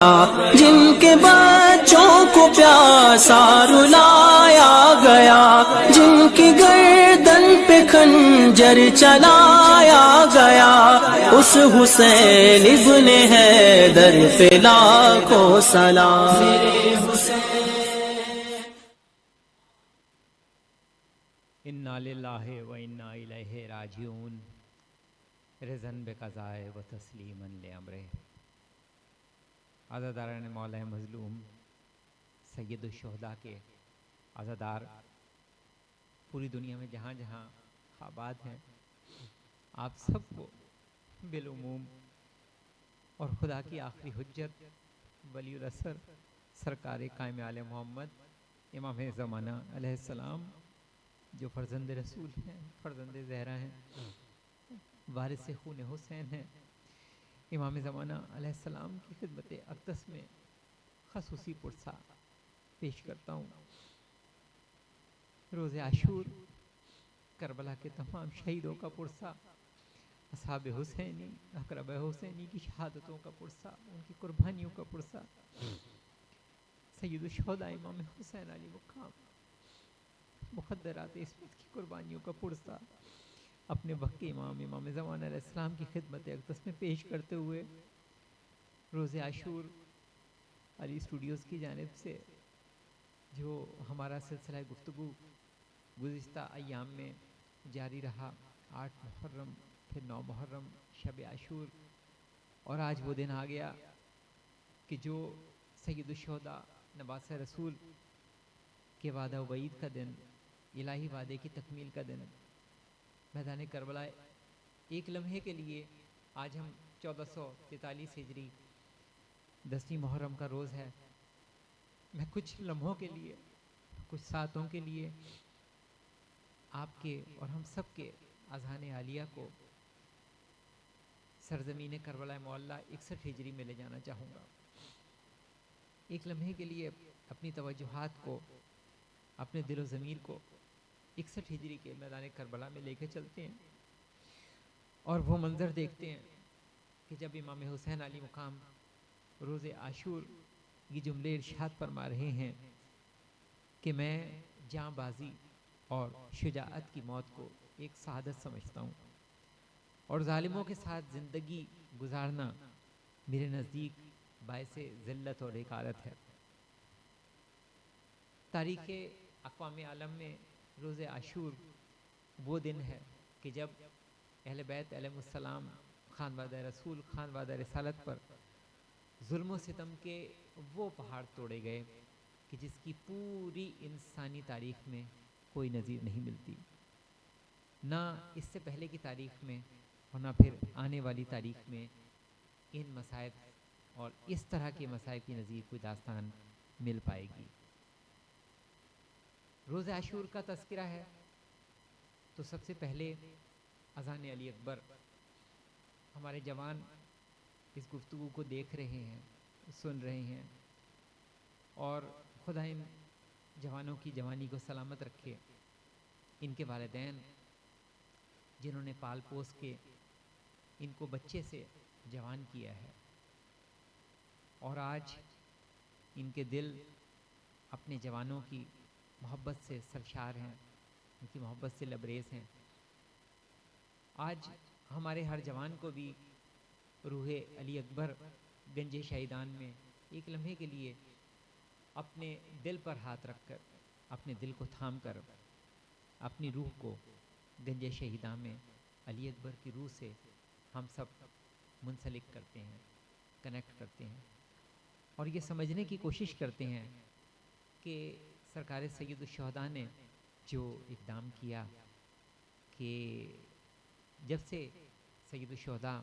جن کے بچوں کو پیاسا رلایا گیا، جن کی گردن پہ خنجر چلایا گیا، اس حسین ابن حیدر پہ لاکھوں سلام۔ انا للہ و انا الیہ راجعون، رضاً بقضائہ و تسلیماً لامرہ۔ عزاداران مولا مظلوم سید الشہداء کے عزادار پوری دنیا میں جہاں جہاں آباد ہیں، آپ سب کو بالعموم اور خدا کی آخری حجت ولی الاثر سرکار قائم آل محمد امام زمانہ علیہ السلام، جو فرزند رسول ہیں، فرزند زہرا ہیں، وارث خون حسین ہیں، امام زمانہ علیہ السلام کی خدمت اقدس میں خصوصی پرسہ پیش کرتا ہوں۔ روز عاشور کربلا کے تمام شہیدوں کا پرسہ، اصحاب حسینی، اقربا حسینی کی شہادتوں کا پرسہ، ان کی قربانیوں کا پرسہ، سید الشہداء امام حسین علی مقام مخدرات عصمت کی قربانیوں کا پرسہ اپنے وقت کے امام زمانہ علیہ السلام کی خدمت اقدس میں پیش کرتے ہوئے، روز عاشور علی اسٹوڈیوز کی جانب سے جو ہمارا سلسلہ گفتگو گزشتہ ایام میں جاری رہا، 8 محرم، پھر 9 محرم، شب عاشور، اور آج وہ دن آ گیا کہ جو سید الشہداء نباس رسول کے وعدہ و وعید کا دن، الہی وعدے کی تکمیل کا دن، میدان کربلا ایک لمحے کے لیے آج ہم 1443 ہجری 10 محرم کا روز ہے، میں کچھ لمحوں کے لیے، کچھ ساعتوں کے لیے آپ کے اور ہم سب کے اذہان عالیہ کو سرزمین کربلا معلیٰ 61 ہجری میں لے جانا چاہوں گا۔ ایک لمحے کے لیے اپنی توجہات کو، اپنے دل و ضمیر کو 61 ہجری کے میدان کربلا میں لے کے چلتے ہیں اور وہ منظر دیکھتے ہیں کہ جب امام حسین علی مقام روز عاشور یہ جملے ارشاد فرما رہے ہیں کہ میں جاں بازی اور شجاعت کی موت کو ایک سعادت سمجھتا ہوں، اور ظالموں کے ساتھ زندگی گزارنا میرے نزدیک باعث ذلت اور حقارت ہے۔ تاریخ اقوام عالم میں روز عاشور وہ دن ہے کہ جب اہل بیت علیہ السلام، خانوادہ رسول، خانوادہ رسالت پر ظلم و ستم کے وہ پہاڑ توڑے گئے کہ جس کی پوری انسانی تاریخ میں کوئی نظیر نہیں ملتی، نہ اس سے پہلے کی تاریخ میں اور نہ پھر آنے والی تاریخ میں ان مصائب اور اس طرح کے مصائب کی نظیر کوئی داستان مل پائے گی۔ روز عاشور کا تذکرہ ہے تو سب سے پہلے اذان علی اکبر، ہمارے جوان اس گفتگو کو دیکھ رہے ہیں، سن رہے ہیں، اور خدا ان جوانوں کی جوانی کو سلامت رکھے، ان کے والدین جنہوں نے پال پوس کے ان کو بچے سے جوان کیا ہے، اور آج ان کے دل اپنے جوانوں کی محبت سے سرشار ہیں، ان کی محبت سے لبریز ہیں۔ آج ہمارے ہر جوان کو بھی روح علی اکبر گنج شہیدان میں ایک لمحے کے لیے اپنے دل پر ہاتھ رکھ کر، اپنے دل کو تھام کر، اپنی روح کو گنج شہیدان میں علی اکبر کی روح سے ہم سب منسلک کرتے ہیں، کنیکٹ کرتے ہیں، اور یہ سمجھنے کی کوشش کرتے ہیں کہ سرکار سید الشہداء نے جو اقدام کیا کہ جب سے سید الشہداء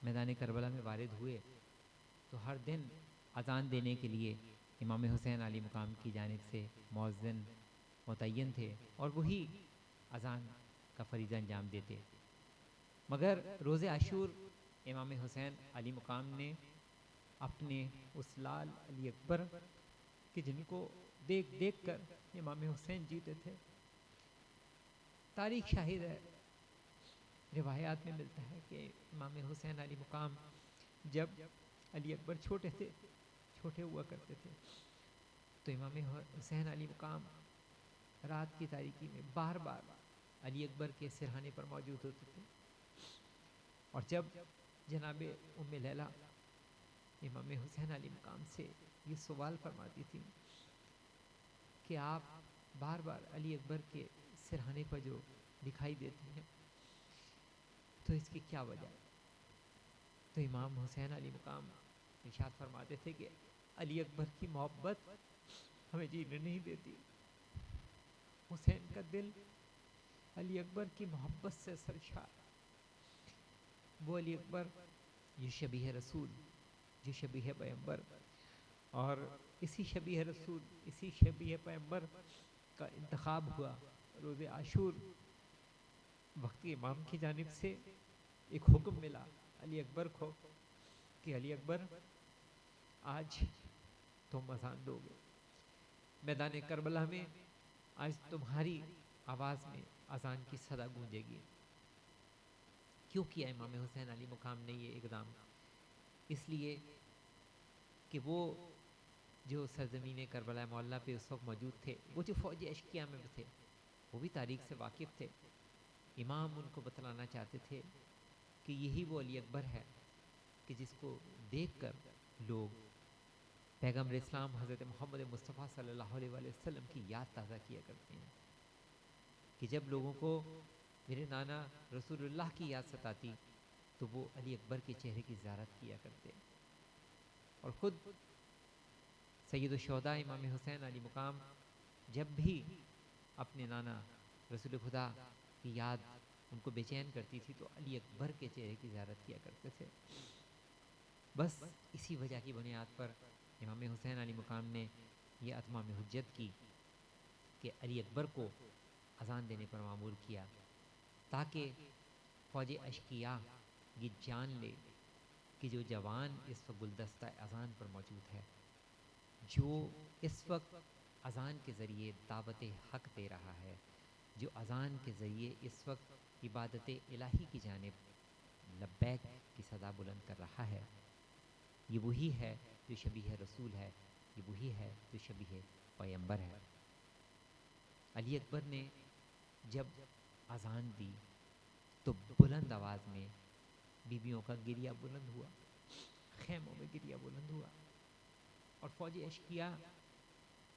میدان کربلا میں وارد ہوئے تو ہر دن اذان دینے کے لیے امام حسین علی مقام کی جانب سے مؤذن متعین تھے اور وہی اذان کا فریضہ انجام دیتے، مگر روز عاشور امام حسین علی مقام نے اپنے اس لال علی اکبر کہ جن کو دیکھ دیکھ کر امام حسین جیتے تھے، تاریخ شاہد ہے، روایات میں ملتا ہے کہ امام حسین علی مقام جب علی اکبر چھوٹے تھے چھوٹے ہوا کرتے تھے تو امام حسین علی مقام رات کی تاریکی میں بار بار علی اکبر کے سرہانے پر موجود ہوتے تھے، اور جب جناب ام لیلہ امام حسین علی مقام سے یہ سوال فرماتی تھی کہ آپ بار بار علی اکبر کے سرہانے پر جو دکھائی دیتے ہیں تو اس کی کیا وجہ ہے، تو امام حسین علی مقام ارشاد فرماتے تھے کہ علی اکبر کی محبت ہمیں جینے نہیں دیتی، حسین کا دل علی اکبر کی محبت سے سرشار، وہ علی اکبر یہ شبیہ رسول، یہ شبیہ پیغمبر، اور اسی شبیہ رسول، اسی شبیہ پیغمبر کا انتخاب ہوا روز عاشور، وقت امام کی جانب سے ایک حکم ملا علی اکبر کو کہ علی اکبر آج تم اذان دو گے، میدان کربلا میں آج تمہاری آواز میں اذان کی صدا گونجے گی۔ کیوں کیا امام حسین علی مقام نے یہ اقدام؟ اس لیے کہ وہ جو سرزمین کربلا معلیٰ پہ اس وقت موجود تھے، وہ جو فوج اشکیہ میں تھے، وہ بھی تاریخ سے واقف تھے، امام ان کو بتلانا چاہتے تھے کہ یہی وہ علی اکبر ہے کہ جس کو دیکھ کر لوگ پیغمبر اسلام حضرت محمد مصطفیٰ صلی اللہ علیہ وآلہ وسلم کی یاد تازہ کیا کرتے ہیں، کہ جب لوگوں کو میرے نانا رسول اللہ کی یاد ستاتی تو وہ علی اکبر کے چہرے کی زیارت کیا کرتے، اور خود سید الشہداء امام حسین علی مقام جب بھی اپنے نانا رسول خدا کی یاد ان کو بے چین کرتی تھی تو علی اکبر کے چہرے کی زیارت کیا کرتے تھے۔ بس اسی وجہ کی بنیاد پر امام حسین علی مقام نے یہ اتمام حجت کی کہ علی اکبر کو اذان دینے پر معمور کیا، تاکہ فوج اشکیہ یہ جان لے کہ جو جوان اس وقت گلدستہ اذان پر موجود ہے، جو اس وقت اذان کے ذریعے دعوت حق دے رہا ہے، جو اذان کے ذریعے اس وقت عبادت الہی کی جانب لبیک کی صدا بلند کر رہا ہے، یہ وہی ہے جو شبیہ رسول ہے، یہ وہی ہے جو شبیہ پیغمبر ہے۔ علی اکبر نے جب اذان دی تو بلند آواز میں بیویوں کا گریہ بلند ہوا، خیموں میں گریہ بلند ہوا، اور فوج اشکیہ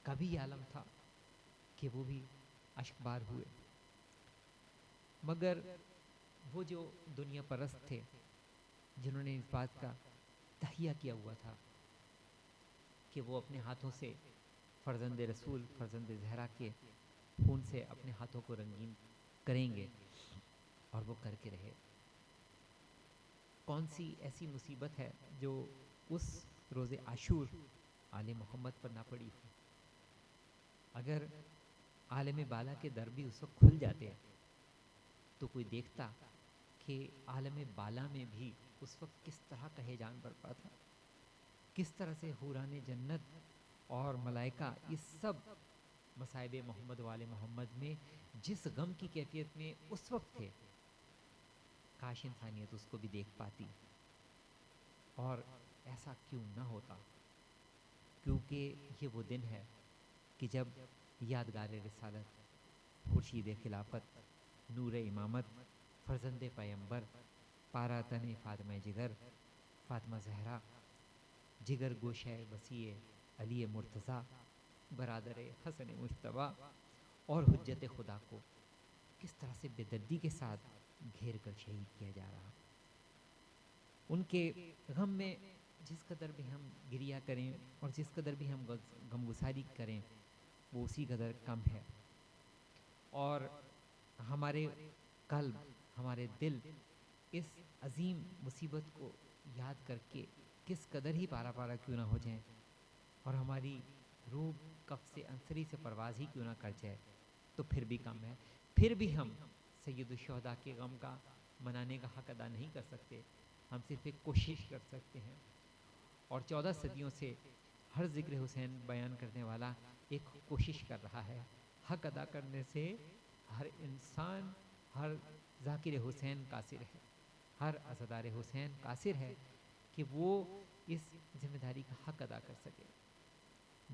کا بھی عالم تھا کہ وہ بھی اشکبار ہوئے، مگر وہ جو دنیا پرست تھے جنہوں نے اس بات کا تہیہ کیا ہوا تھا کہ وہ اپنے ہاتھوں سے فرزند رسول، فرزند زہرا کے خون سے اپنے ہاتھوں کو رنگین کریں گے، اور وہ کر کے رہے۔ کون سی ایسی مصیبت ہے جو اس روز عاشور آل محمد پر نہ پڑی ہو؟ اگر عالم بالا کے در بھی اس وقت کھل جاتے تو کوئی دیکھتا کہ عالم بالا میں بھی اس وقت کس طرح کا ہیجان برپا تھا، کس طرح سے حوران جنت اور ملائکہ اس سب مصائب محمد وآل محمد میں جس غم کی کیفیت میں اس وقت تھے، کاش انسانیت اس کو بھی دیکھ پاتی، اور ایسا کیوں نہ ہوتا، کیونکہ یہ وہ دن ہے کہ جب یادگار رسالت، خورشید خلافت، نور امامت، فرزند پیغمبر، پارا تن فاطمہ جگر، فاطمہ زہرا، جگر گوشہ وسیع علی مرتضیٰ، برادر حسن مجتبیٰ اور حجت خدا کو کس طرح سے بے دردی کے ساتھ گھیر کر شہید کیا جا رہا۔ ان کے غم میں جس قدر بھی ہم گریہ کریں اور جس قدر بھی ہم غمگساری کریں وہ اسی قدر کم ہے، اور ہمارے قلب، ہمارے دل اس عظیم مصیبت کو یاد کر کے کس قدر ہی پارا پارا کیوں نہ ہو جائیں، اور ہماری روح کف سے انصری سے پرواز ہی کیوں نہ کر جائے، تو پھر بھی کم ہے، پھر بھی ہم سید الشہداء کے غم کا منانے کا حق ادا نہیں کر سکتے، ہم صرف ایک کوشش کر سکتے ہیں، اور 14 صدیوں سے ہر ذکر حسین بیان کرنے والا ایک کوشش کر رہا ہے، حق ادا کرنے سے ہر انسان، ہر ذاکر حسین قاصر ہے، ہر عزادار حسین قاصر ہے کہ وہ اس ذمہ داری کا حق ادا کر سکے۔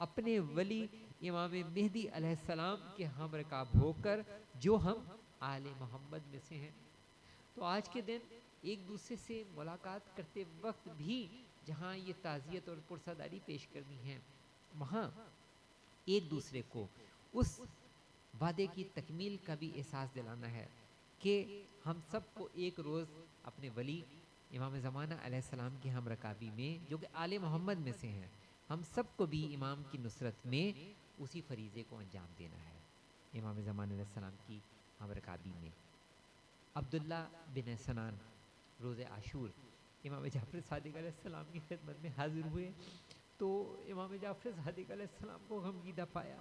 اپنے ولی امام مہدی علیہ السلام کے ہم رکاب ہو کر جو ہم آل محمد میں سے ہیں۔ تو آج کے دن ایک دوسرے سے ملاقات کرتے وقت بھی جہاں یہ تعزیت اور پرساداری پیش کرنی ہے، وہاں ایک دوسرے کو اس وعدے کی تکمیل کا بھی احساس دلانا ہے کہ ہم سب کو ایک روز اپنے ولی امام زمانہ علیہ السلام کی ہم رکابی میں، جو کہ آل محمد میں سے ہیں، ہم سب کو بھی امام کی نصرت میں اسی فریضے کو انجام دینا ہے۔ امام زمانہ علیہ السلام کی ہم رکابی میں عبداللہ بن سنان روز عاشور امام جعفر صادق علیہ السلام کی خدمت میں حاضر ہوئے تو امام جعفر صادق علیہ السلام کو غمگینہ پایا۔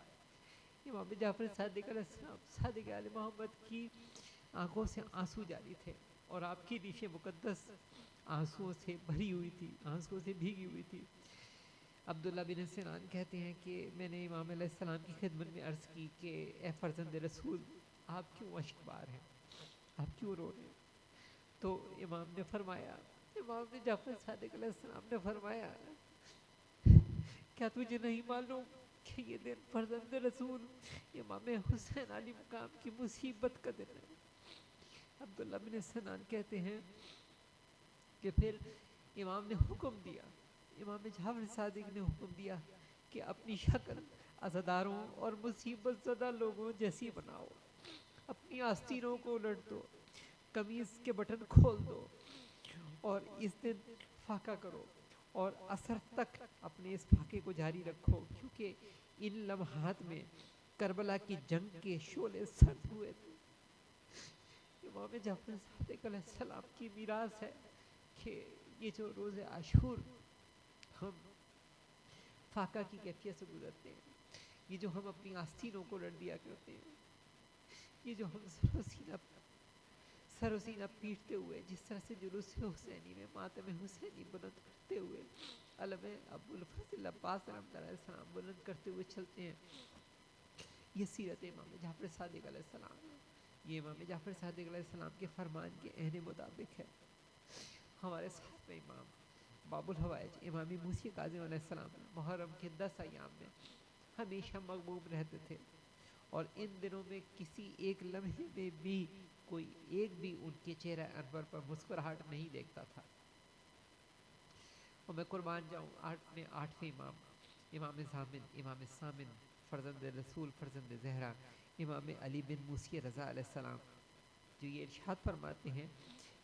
امام جعفر صادق علیہ السلام صادق آل محمد کی آنکھوں سے آنسو جاری تھے اور آپ کی ریش مقدس آنسوؤں سے بھری ہوئی تھی، آنسوؤں سے بھیگی ہوئی تھی۔ عبداللہ بن سنان کہتے ہیں کہ میں نے امام علیہ السلام کی خدمت میں عرض کی کہ اے فرزند رسول، آپ کیوں اشک بار ہیں، آپ کیوں رو رہے ہیں؟ تو امام نے فرمایا، امام جعفر صادق علیہ السلام نے فرمایا، کیا تجھے نہیں معلوم کہ یہ دن فرزند رسول امام حسین علی مقام کی مصیبت کا دن ہے؟ عبداللہ بن سنان کہتے ہیں کہ پھر امام نے حکم دیا، امام جعفر صادق نے حکم دیا کہ اپنی شکل عزاداروں اور مصیبت زدہ لوگوں جیسی بناؤ، اپنی آستینوں کو الٹ دو، قمیض کے بٹن کھول دو اور اس دن فاقہ کرو اور عصر تک اپنے اس فاقے کو جاری رکھو، کیونکہ ان لمحات میں کربلا کی جنگ کے شعلے سرد ہوئے تھے۔ امام جعفر صادق علیہ السلام کی میراث ہے کہ یہ جو روز عاشور ہم فاقہ کی کیفیت سے گزرتے ہیں، یہ جو ہم اپنی آستینوں کو لڑ دیا کرتے ہیں، یہ جو ہم سر و سینہ پیٹتے ہوئے جس طرح سے جلوس حسینی میں ماتم حسینی بلند کرتے ہوئے علم ابو الفضل عباس رحمۃ اللہ علیہ السلام بلند کرتے ہوئے چلتے ہیں، یہ سیرت امام جعفر صادق علیہ السلام ہے۔ یہ امام جعفر صادق علیہ السلام کے فرمان کے عین مطابق ہے۔ ہمارے ساتھ میں امام باب الحوائج امام موسی کاظم علیہ السلام محرم کے 10 ایام میں ہمیشہ مغموم رہتے تھے اور ان دنوں میں کسی ایک لمحے میں بھی کوئی ایک بھی ان کے چہرہ انور پر مسکراہٹ نہیں دیکھتا تھا۔ اور میں قربان جاؤں، اپنے 8ویں امام، امام ضامن، امام سامن، فرزند رسول، فرزند زہرا، امام علی بن موسی رضا علیہ السلام، جو یہ ارشاد فرماتے ہیں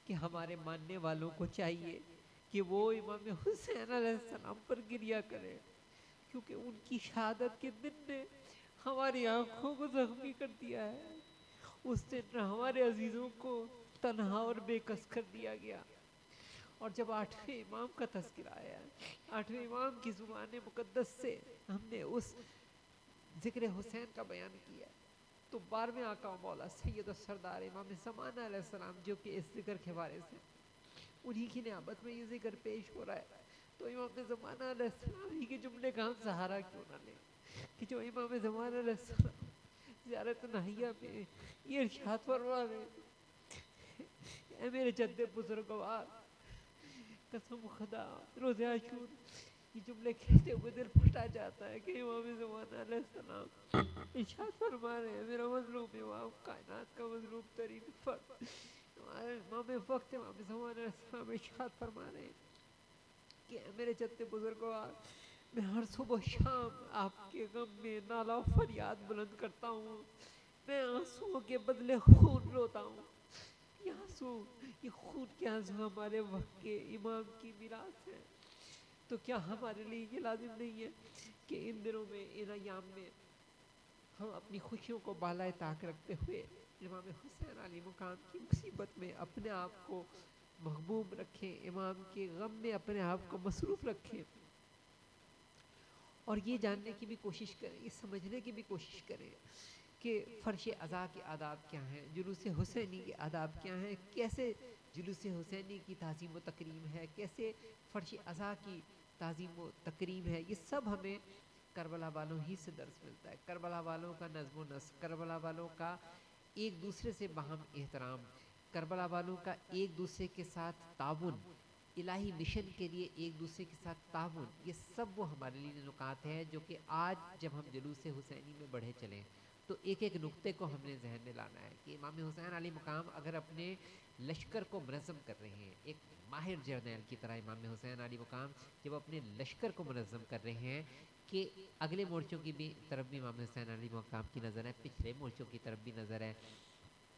کہ ہمارے ماننے والوں کو چاہیے کہ وہ امام حسین علیہ السلام پر گریہ کرے، کیونکہ ان کی شہادت کے دن نے ہماری آنکھوں کو زخمی کر دیا ہے۔ اس دن ہمارے عزیزوں کو تنہا اور بے کس کر دیا گیا۔ اور جب 8ویں امام کا تذکرہ آیا، 8ویں امام کی زبان مقدس سے ہم نے اس ذکر حسین کا بیان کیا، تو 12ویں آقا و مولا سید السردار امام زمانہ علیہ السلام جو کہ اس ذکر کے وارث ہیں، انہی کی نیابت میں یہ ذکر پیش ہو رہا ہے، تو امام زمانہ علیہ السلام ہی کے جملے کا ہم سہارا کیوں نہ لیں کہ جو امام زمانہ علیہ السلام زیارت نہیہ میں یہ ارشاد فرما رہے ہیں، اے میرے جد بزرگوار، قسم خدا روز عاشور یہ جملے کہتے ہوئے دل پھٹا جاتا ہے کہ امام زمانہ علیہ السلام ارشاد فرما رہے ہیں، میرا مظلوم امام، کائنات کا مظلوم ترین فرد، ہمارے امام وقت امام زمانہ علیہ السلام ارشاد فرما رہے ہیں کہ اے میرے جد بزرگوار، میں ہر صبح و شام آپ کے غم میں نالہ و فریاد بلند کرتا ہوں، میں آنسوؤں کے بدلے خون روتا ہوں۔ یہ خون کے آنسو ہمارے وقت کے امام کی میراث ہے، تو کیا ہمارے لیے یہ لازم نہیں ہے کہ ان دنوں میں، ان ایام میں ہم اپنی خوشیوں کو بالائے طاق رکھتے ہوئے امام حسین علی مقام کی مصیبت میں اپنے آپ کو محبوب رکھیں، امام کے غم میں اپنے آپ کو مصروف رکھیں، اور یہ جاننے کی بھی کوشش کریں، یہ سمجھنے کی بھی کوشش کریں کہ فرش عزا کے آداب کیا ہیں، جلوس حسینی کے آداب کیا ہیں، کیسے جلوس حسینی کی تعظیم و تکریم ہے، کیسے فرش عزا کی تعظیم و تکریم ہے۔ یہ سب ہمیں کربلا والوں ہی سے درس ملتا ہے، کربلا والوں کا نظم و نسق، کربلا والوں کا ایک دوسرے سے باہم احترام، کربلا والوں کا ایک دوسرے کے ساتھ تعاون، الہی مشن کے لیے ایک دوسرے کے ساتھ تعاون، یہ سب وہ ہمارے لیے نکات ہیں جو کہ آج جب ہم جلوس حسینی میں بڑھے چلیں تو ایک ایک نقطے کو ہم نے ذہن میں لانا ہے کہ امام حسین علیہ مقام اگر اپنے لشکر کو منظم کر رہے ہیں، ایک ماہر جرنیل کی طرح امام حسین علیہ مقام جب اپنے لشکر کو منظم کر رہے ہیں کہ اگلے مورچوں کی بھی طرف بھی امام حسین علیہ مقام کی نظر ہے، پچھلے مورچوں کی طرف بھی نظر ہے،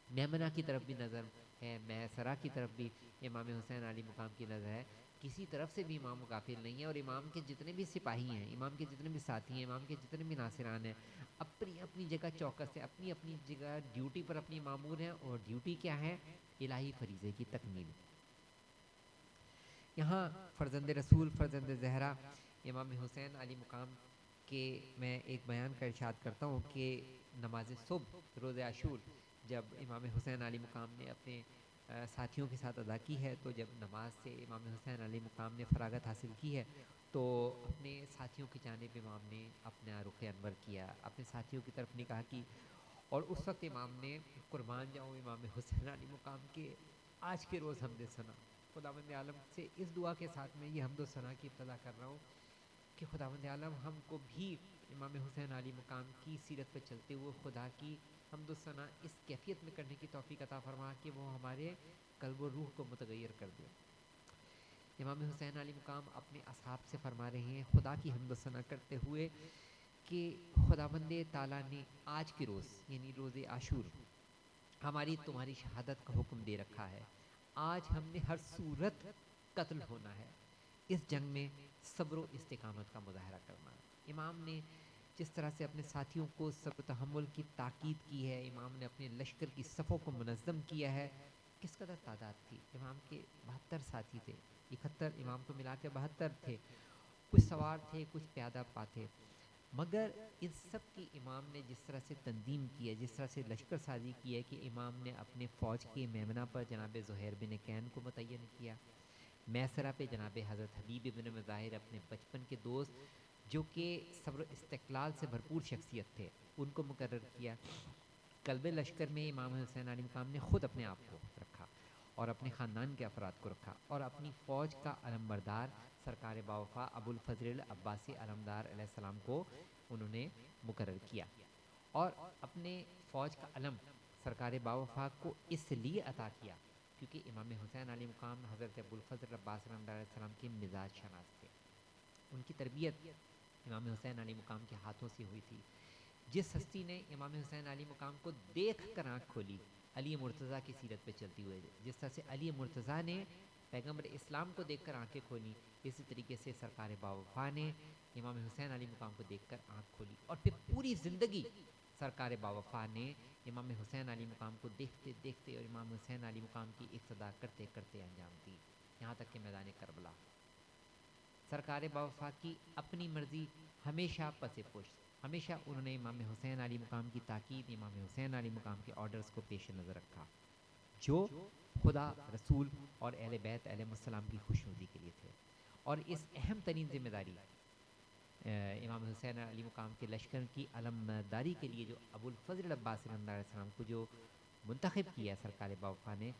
میمنہ کی طرف بھی نظر ہے، میسرہ کی طرف بھی امام حسین علیہ مقام کی نظر ہے، کسی طرف سے بھی امام غافل نہیں ہے، اور امام کے جتنے بھی سپاہی ہیں، امام کے جتنے بھی ساتھی ہیں، امام کے جتنے بھی ناصران ہیں، اپنی اپنی جگہ چوکس ہے، اپنی اپنی جگہ ڈیوٹی پر اپنی معمور ہیں، اور ڈیوٹی کیا ہے؟ الہی فریضے کی تکمیل۔ یہاں فرزند رسول، فرزند زہرا امام حسین علیہ مقام کے میں ایک بیان کا ارشاد کرتا ہوں کہ نماز صبح روز عاشور جب امام حسین علیہ مقام نے اپنے ساتھیوں کے ساتھ ادا کی ہے، تو جب نماز سے امام حسین علیہ مقام نے فراغت حاصل کی ہے تو اپنے ساتھیوں کی جانب امام نے اپنا رخ انور کیا، اپنے ساتھیوں کی طرف نگاہ کی، اور اس وقت امام نے قربان جاؤں امام حسین علیہ مقام کے آج کے روز حمد ثنا، خداوند عالم سے اس دعا کے ساتھ میں یہ حمد و ثنا کی ابتدا کر رہا ہوں کہ خداوند عالم ہم کو بھی امام حسین علیہ مقام کی سیرت پر چلتے ہوئے خدا کی حمد و ثنا اس کیفیت میں کرنے کی توفیق عطا فرما کہ وہ ہمارے قلب و روح کو متغیر کر دے۔ امام حسین علیہ مقام اپنے اصحاب سے فرما رہے ہیں خدا کی حمد و ثنا کرتے ہوئے کہ خداوند تعالیٰ نے آج کے روز یعنی روز عاشور ہماری تمہاری شہادت کا حکم دے رکھا ہے، آج ہم نے ہر صورت قتل ہونا ہے، اس جنگ میں صبر و استقامت کا مظاہرہ کرنا ہے۔ امام نے جس طرح سے اپنے ساتھیوں کو صبر و تحمل کی تاکید کی ہے، امام نے اپنے لشکر کی صفوں کو منظم کیا ہے، کس قدر تعداد تھی؟ امام کے 72 ساتھی تھے، 71 امام کو ملا کے 72 تھے، کچھ سوار تھے، کچھ پیادہ پا تھے، مگر ان سب کی امام نے جس طرح سے تنظیم کی ہے، جس طرح سے لشکر سازی کی ہے کہ امام نے اپنے فوج کے میمنہ پر جناب زہیر بن کین کو متعین کیا، میسرہ پہ جناب حضرت حبیب بن مظاہر اپنے بچپن کے دوست جو کہ صبر و استقلال سے بھرپور شخصیت تھے ان کو مقرر کیا، قلب لشکر میں امام حسین علیہ مقام نے خود اپنے آپ کو رکھا اور اپنے خاندان کے افراد کو رکھا، اور اپنی فوج کا علمبردار سرکار باوفا ابو الفضل العباسی علمدار علیہ السلام کو انہوں نے مقرر کیا، اور اپنے فوج کا علم سرکار باوفا کو اس لیے عطا کیا کیونکہ امام حسین علیہ مقام حضرت ابو الفضل عباس علمدار علیہ السلام کے مزاج شناس تھے، ان کی تربیت امام حسین علیہ مقام کے ہاتھوں سے ہوئی تھی۔ جس ہستی نے امام حسین علیہ مقام کو دیکھ کر آنکھ کھولی، علی مرتضیٰ کی سیرت پہ چلتی ہوئے، جس طرح سے علی مرتضیٰ نے پیغمبر اسلام کو دیکھ کر آنکھیں کھولی، اسی طریقے سے سرکار باوفا نے امام حسین علیہ مقام کو دیکھ کر آنکھ کھولی، اور پھر پوری زندگی سرکار باوفا نے امام حسین علیہ مقام کو دیکھتے دیکھتے اور امام حسین علیہ مقام کی اقتدا کرتے کرتے انجام دی، یہاں تک کہ میدان کربلا سرکار باوفا کی اپنی مرضی ہمیشہ پس پشت، ہمیشہ انہوں نے امام حسین علیہ مقام کی تاکید، امام حسین علیہ مقام کے آرڈرز کو پیش نظر رکھا جو خدا، رسول اور اہل بیت علیہ السلام کی خوشنودی کے لیے تھے، اور اس اہم ترین ذمہ داری امام حسین علیہ مقام کے لشکر کی علمداری کے لیے جو ابو الفضل عباس علیہ السلام کو جو منتخب کیا سرکار باوفا نے،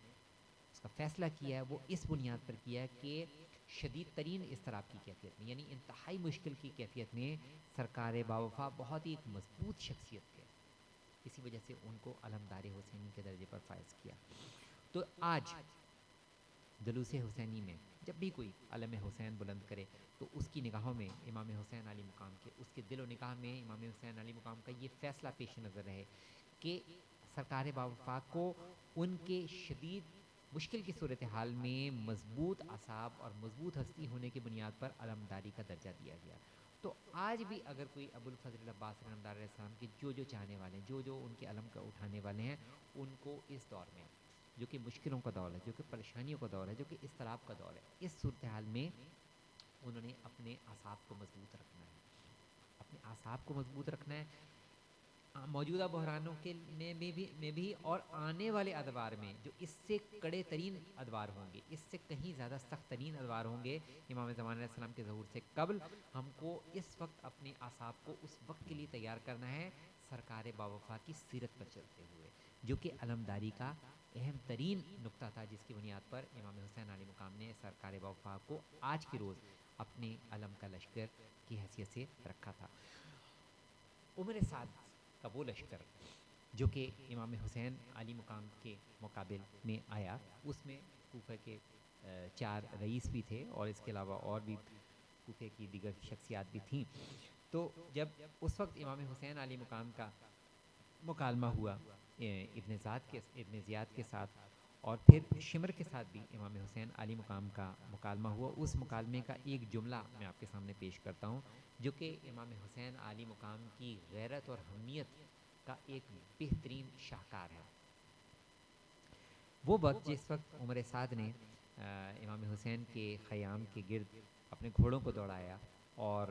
اس کا فیصلہ کیا ہے، وہ اس بنیاد پر کیا ہے کہ شدید ترین اضطراب کی کیفیت میں یعنی انتہائی مشکل کی کیفیت میں سرکار باوفا بہت ہی ایک مضبوط شخصیت تھے، اسی وجہ سے ان کو علمدار حسینی کے درجے پر فائز کیا۔ تو آج جلوس حسینی میں جب بھی کوئی علم حسین بلند کرے تو اس کی نگاہوں میں امام حسین علیہ مقام کے، اس کے دل و نگاہ میں امام حسین علیہ مقام کا یہ فیصلہ پیش نظر رہے کہ سرکار باوفا کو ان کے شدید مشکل کی صورتحال میں مضبوط اعصاب اور مضبوط ہستی ہونے کی بنیاد پر علمداری کا درجہ دیا گیا۔ تو آج بھی اگر کوئی ابو الفضل عباس علمدار علیہ السلام کے جو چاہنے والے ہیں، جو ان کے علم کا اٹھانے والے ہیں، ان کو اس دور میں جو کہ مشکلوں کا دور ہے، جو کہ پریشانیوں کا دور ہے، جو کہ اضطراب کا دور ہے، اس صورتحال میں انہوں نے اپنے اعصاب کو مضبوط رکھنا ہے، اپنے اعصاب کو مضبوط رکھنا ہے، موجودہ بحرانوں کے میں بھی اور آنے والے ادوار میں جو اس سے کڑے ترین ادوار ہوں گے، اس سے کہیں زیادہ سخت ترین ادوار ہوں گے امام زمان علیہ السلام کے ظہور سے قبل، ہم کو اس وقت اپنے اعصاب کو اس وقت کے لیے تیار کرنا ہے سرکار باوفا کی سیرت پر چلتے ہوئے، جو کہ علمداری کا اہم ترین نقطہ تھا، جس کی بنیاد پر امام حسین علی مقام نے سرکار باوفا کو آج کے روز اپنے علم کا لشکر کی حیثیت سے رکھا تھا۔ عمر سعد کا وہ لشکر جو کہ امام حسین علی مقام کے مقابل میں آیا، اس میں کوفہ کے 4 رئیس بھی تھے اور اس کے علاوہ اور بھی کوفے کی دیگر شخصیات بھی تھیں۔ تو جب اس وقت امام حسین علی مقام کا مکالمہ ہوا ابن زیاد کے ساتھ، اور پھر شمر کے ساتھ بھی امام حسین علی مقام کا مکالمہ ہوا، اس مکالمے کا ایک جملہ میں آپ کے سامنے پیش کرتا ہوں، جو کہ امام حسین علی مقام کی غیرت اور حمیت کا ایک بہترین شاہکار ہے۔ وہ وقت جس وقت عمر سعد نے امام حسین کے خیام کے گرد اپنے گھوڑوں کو دوڑایا اور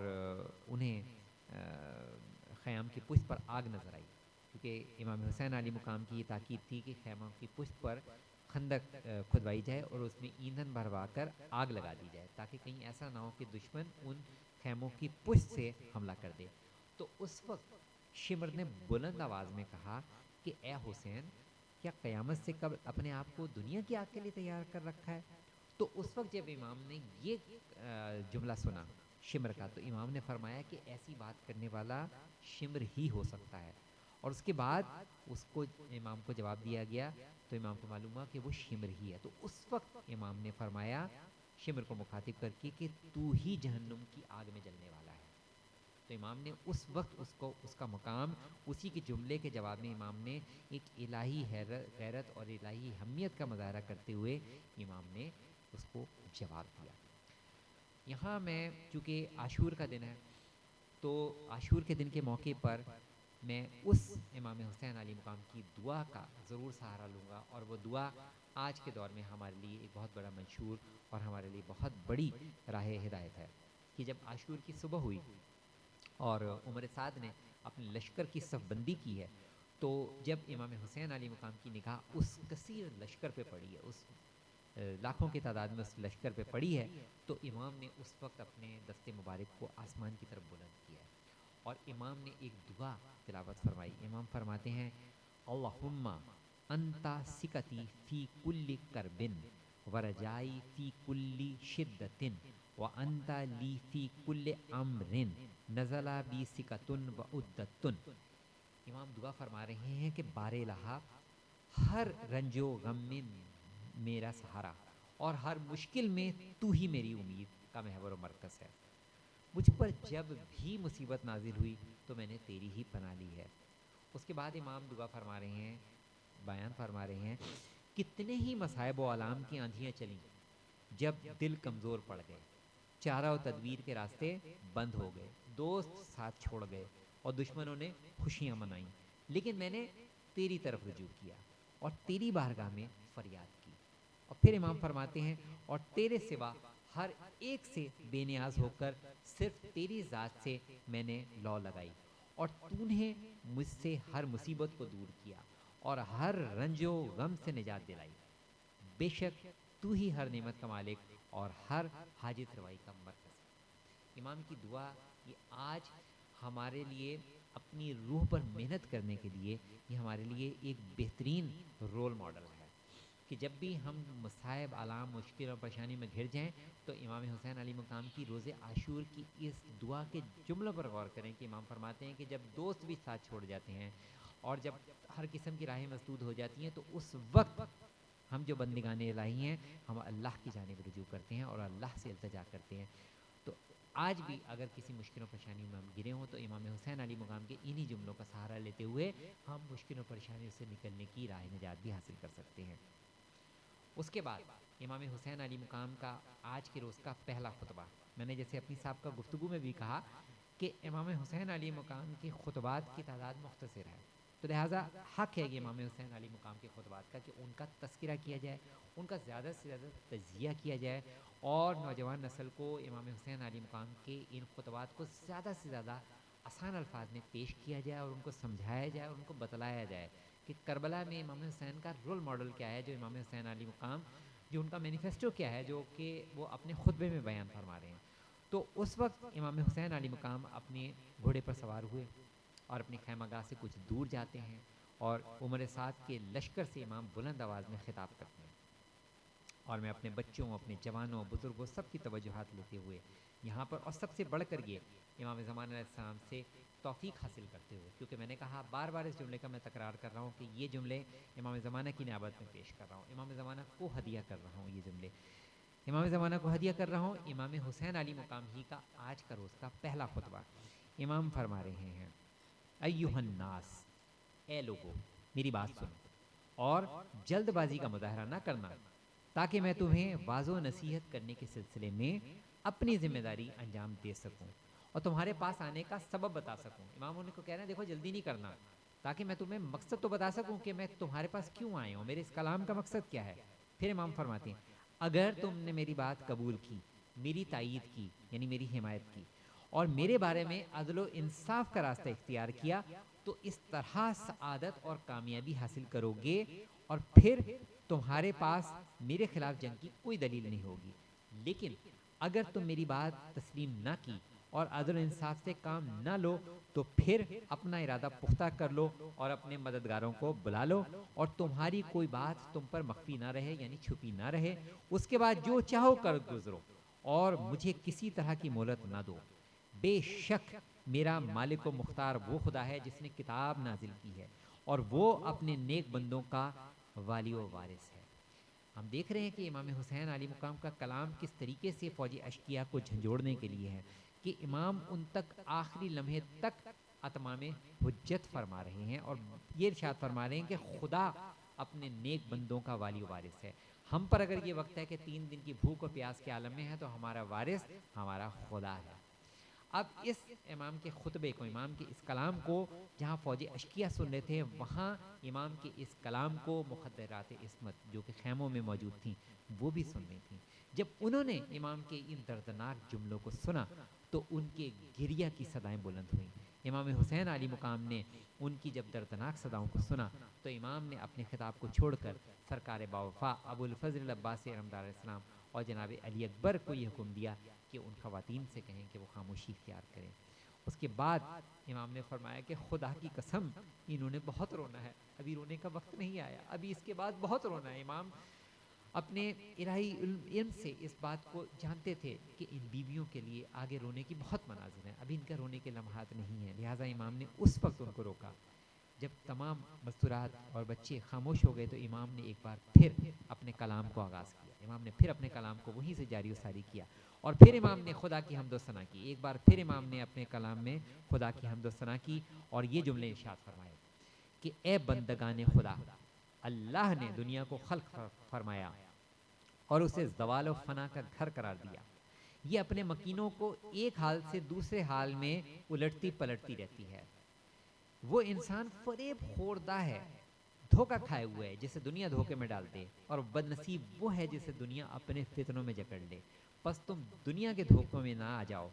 انہیں خیام کی پشت پر آگ نظر آئی، کیونکہ امام حسین علی مقام کی یہ تاکید تھی کہ خیموں کی پشت پر خندق کھدوائی جائے اور اس میں ایندھن بھروا کر آگ لگا دی جائے، تاکہ کہیں ایسا نہ ہو کہ دشمن ان خیموں کی پشت سے حملہ کر دے۔ تو اس وقت شمر نے بلند آواز میں کہا کہ اے حسین، کیا قیامت سے قبل اپنے آپ کو دنیا کی آگ کے لیے تیار کر رکھا ہے؟ تو اس وقت جب امام نے یہ جملہ سنا شمر کا، تو امام نے فرمایا کہ ایسی بات کرنے والا شمر ہی ہو سکتا ہے، اور اس کے بعد اس کو امام کو جواب دیا گیا تو امام کو معلوم ہوا کہ وہ شمر ہی ہے۔ تو اس وقت امام نے فرمایا شمر کو مخاطب کر کے کہ تو ہی جہنم کی آگ میں جلنے والا ہے۔ تو امام نے اس وقت اس کا مقام، اسی کے جملے کے جواب میں امام نے ایک الہی غیرت اور الہی حمیت کا مظاہرہ کرتے ہوئے امام نے اس کو جواب دیا۔ یہاں میں چونکہ عاشور کا دن ہے، تو عاشور کے دن کے موقع پر میں اس امام حسین علی مقام کی دعا کا ضرور سہارا لوں گا، اور وہ دعا آج کے دور میں ہمارے لیے ایک بہت بڑا منشور اور ہمارے لیے بہت بڑی راہ ہدایت ہے، کہ جب عاشور کی صبح ہوئی اور عمر سعد نے اپنے لشکر کی صف بندی کی ہے، تو جب امام حسین علی مقام کی نگاہ اس کثیر لشکر پہ پڑی ہے، اس لاکھوں کی تعداد میں اس لشکر پہ پڑی ہے، تو امام نے اس وقت اپنے دست مبارک کو آسمان کی طرف بلند کیا ہے اور امام نے ایک دعا تلاوت فرمائی۔ امام فرماتے ہیں اللہم انتا سکتی فی کل کربن ورجائی فی کل شدتن وانتا لی فی کل امرن نزلہ بی سکتن و عدتن۔ امام دعا فرما رہے ہیں کہ بار الہا، ہر رنج و غم میں میرا سہارا اور ہر مشکل میں تو ہی میری امید کا محور و مرکز ہے۔ مجھ پر جب بھی مصیبت نازل ہوئی تو میں نے تیری ہی پناہ لی ہے۔ اس کے بعد امام دعا فرما رہے ہیں، بیان فرما رہے ہیں، کتنے ہی مصائب و آلام کی آندھیاں چلیں، جب دل کمزور پڑ گئے، چارہ و تدبیر کے راستے بند ہو گئے، دوست ساتھ چھوڑ گئے اور دشمنوں نے خوشیاں منائیں، لیکن میں نے تیری طرف رجوع کیا اور تیری بارگاہ میں فریاد کی۔ اور پھر امام فرماتے ہیں اور تیرے سوا ہر ایک سے بے نیاز ہو کر صرف تیری ذات سے میں نے لو لگائی، اور تو نے مجھ سے ہر مصیبت کو دور کیا اور ہر رنج و غم سے نجات دلائی۔ بے شک تو ہی ہر نعمت کا مالک اور ہر حاجت روائی کا مرکز ہے۔ امام کی دعا یہ آج ہمارے لیے اپنی روح پر محنت کرنے کے لیے یہ ہمارے لیے ایک بہترین رول ماڈل ہے، کہ جب بھی ہم مصائب، آلام، مشکل اور پریشانی میں گھر جائیں تو امام حسین علی مقام کی روز عاشور کی اس دعا کے جملوں پر غور کریں، کہ امام فرماتے ہیں کہ جب دوست بھی ساتھ چھوڑ جاتے ہیں اور جب ہر قسم کی راہیں مسدود ہو جاتی ہیں، تو اس وقت ہم جو بندگان الہی ہیں، ہم اللہ کی جانب رجوع کرتے ہیں اور اللہ سے التجا کرتے ہیں۔ تو آج بھی اگر کسی مشکل و پریشانی میں ہم گرے ہوں تو امام حسین علی مقام کے انہی جملوں کا سہارا لیتے ہوئے ہم مشکل و پریشانیوں سے نکلنے کی راہ نجات بھی حاصل کر سکتے ہیں۔ اس کے بعد امام حسین علی مقام کا آج کے روز کا پہلا خطبہ، میں نے جیسے اپنی سابقہ گفتگو میں بھی کہا کہ امام حسین علی مقام کے خطبات کی تعداد مختصر ہے، تو لہٰذا حق ہے کہ امام حسین علی مقام کے خطبات کا کہ ان کا تذکرہ کیا جائے، ان کا زیادہ سے زیادہ تجزیہ کیا جائے، اور نوجوان نسل کو امام حسین علی مقام کے ان خطبات کو زیادہ سے زیادہ آسان الفاظ میں پیش کیا جائے اور ان کو سمجھایا جائے اور ان کو بتلایا جائے کہ کربلا میں امام حسین کا رول ماڈل کیا ہے، جو امام حسین علی مقام، جو ان کا مینیفیسٹو کیا ہے، جو کہ وہ اپنے خطبے میں بیان فرما رہے ہیں۔ تو اس وقت امام حسین علی مقام اپنے گھوڑے پر سوار ہوئے اور اپنی خیمہ گاہ سے کچھ دور جاتے ہیں، اور عمر سعد کے لشکر سے امام بلند آواز میں خطاب کرتے ہیں، اور میں اپنے بچوں، اپنے جوانوں، بزرگوں، سب کی توجہات لیتے ہوئے یہاں پر، اور سب سے بڑھ کر یہ امام زمان علیہ السلام سے توفیق حاصل کرتے ہوئے، کیونکہ میں نے کہا بار بار اس جملے کا میں تکرار کر رہا ہوں کہ یہ جملے امام زمانہ کی نیابت میں پیش کر رہا ہوں، امام زمانہ کو ہدیہ کر رہا ہوں، یہ جملے امام زمانہ کو ہدیہ کر رہا ہوں۔ امام حسین علی مقام ہی کا آج کا روز کا پہلا خطبہ امام فرما رہے ہیں، ایھا الناس، اے لوگو میری بات سنو اور جلد بازی کا مظاہرہ نہ کرنا، تاکہ میں تمہیں واضح و نصیحت کرنے کے سلسلے میں اپنی ذمہ داری انجام دے سکوں اور تمہارے پاس آنے کا سبب بتا سکوں۔ امام ان کو کہہ رہے ہیں دیکھو جلدی نہیں کرنا، تاکہ میں تمہیں مقصد تو بتا سکوں کہ میں تمہارے پاس کیوں آیا ہوں، میرے اس کلام کا مقصد کیا ہے۔ پھر امام فرماتے ہیں اگر تم نے میری بات قبول کی، میری تائید کی یعنی میری حمایت کی، اور میرے بارے میں عدل و انصاف کا راستہ اختیار کیا، تو اس طرح سعادت اور کامیابی حاصل کرو گے، اور پھر تمہارے پاس میرے خلاف جنگ کی کوئی دلیل نہیں ہوگی۔ لیکن اگر تم میری بات تسلیم نہ کی اور عدل و انصاف سے کام نہ لو، تو پھر اپنا ارادہ پختہ کر لو اور اپنے مددگاروں کو بلا لو، اور تمہاری کوئی بات تم پر مخفی نہ رہے یعنی چھپی نہ رہے، اس کے بعد جو چاہو کر گزرو اور مجھے کسی طرح کی مہلت نہ دو۔ بے شک میرا مالک و مختار وہ خدا ہے جس نے کتاب نازل کی ہے، اور وہ اپنے نیک بندوں کا والی و وارث ہے۔ ہم دیکھ رہے ہیں کہ امام حسین علی مقام کا کلام کس طریقے سے فوجی اشقیاء کو جھنجھوڑنے کے لیے ہے، کہ امام ان تک آخری لمحے تک اتمام حجت فرما رہے ہیں، اور یہ ارشاد فرما رہے ہیں کہ خدا اپنے نیک بندوں کا والی و وارث ہے۔ ہم پر اگر یہ وقت ہے کہ 3 دن کی بھوک اور پیاس کے عالم میں ہے، تو ہمارا وارث ہمارا خدا ہے۔ اب اس امام کے خطبے کو، امام کے اس کلام کو جہاں فوجی اشقیاء سن رہے تھے، وہاں امام کے اس کلام کو مخدرات عصمت جو کہ خیموں میں موجود تھیں وہ بھی سن رہی تھیں۔ جب انہوں نے امام کے ان دردناک جملوں کو سنا تو ان کے گریہ کی صدائیں بلند ہوئیں۔ امام حسین علی مقام نے ان کی جب دردناک صداؤں کو سنا تو امام نے اپنے خطاب کو چھوڑ کر سرکار باوفا ابو الفضل العباس علمدار السلام اور جناب علی اکبر کو یہ حکم دیا کہ ان خواتین سے کہیں کہ وہ خاموشی اختیار کریں۔ اس کے بعد امام نے فرمایا کہ خدا کی قسم انہوں نے بہت رونا ہے، ابھی رونے کا وقت نہیں آیا، ابھی اس کے بعد بہت رونا ہے۔ امام اپنے الہی علم سے اس بات کو جانتے تھے کہ ان بیویوں کے لیے آگے رونے کی بہت مناظر ہیں، ابھی ان کا رونے کے لمحات نہیں ہیں، لہٰذا امام نے اس وقت ان کو روکا۔ جب تمام مستورات اور بچے خاموش ہو گئے تو امام نے ایک بار پھر اپنے کلام کو آغاز کیا، امام نے پھر اپنے کلام کو وہیں سے جاری و ساری کیا، اور پھر امام نے خدا کی حمد و ثنا کی۔ ایک بار پھر امام نے اپنے کلام میں خدا کی حمد و ثنا کی اور یہ جملے ارشاد فرمائے کہ اے بندگان خدا، اللہ نے دنیا کو خلق فرمایا اور اسے زوال و فنا کا گھر قرار دیا۔ یہ اپنے مکینوں کو ایک حال سے دوسرے حال میں الٹتی پلٹتی رہتی ہے۔ وہ انسان فریب خوردہ ہے، دھوکہ کھائے ہوئے ہے جسے دنیا دھوکے میں ڈال دے، اور بد نصیب وہ ہے جسے دنیا اپنے فتنوں میں جکڑ لے۔ پس تم دنیا کے دھوکوں میں نہ آ جاؤ،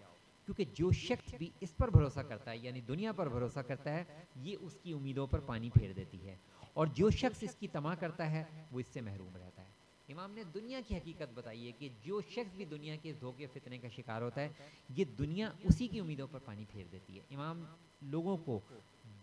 کیونکہ جو شخص بھی اس پر بھروسہ کرتا ہے یعنی دنیا پر بھروسہ کرتا ہے، یہ اس کی امیدوں پر پانی پھیر دیتی ہے، اور جو شخص اس کی طمع کرتا ہے وہ اس سے محروم رہتا ہے۔ امام نے دنیا کی حقیقت بتائی ہے کہ جو شخص بھی دنیا کے دھوکے فتنے کا شکار ہوتا ہے، یہ دنیا اسی کی امیدوں پر پانی پھیر دیتی ہے۔ امام لوگوں کو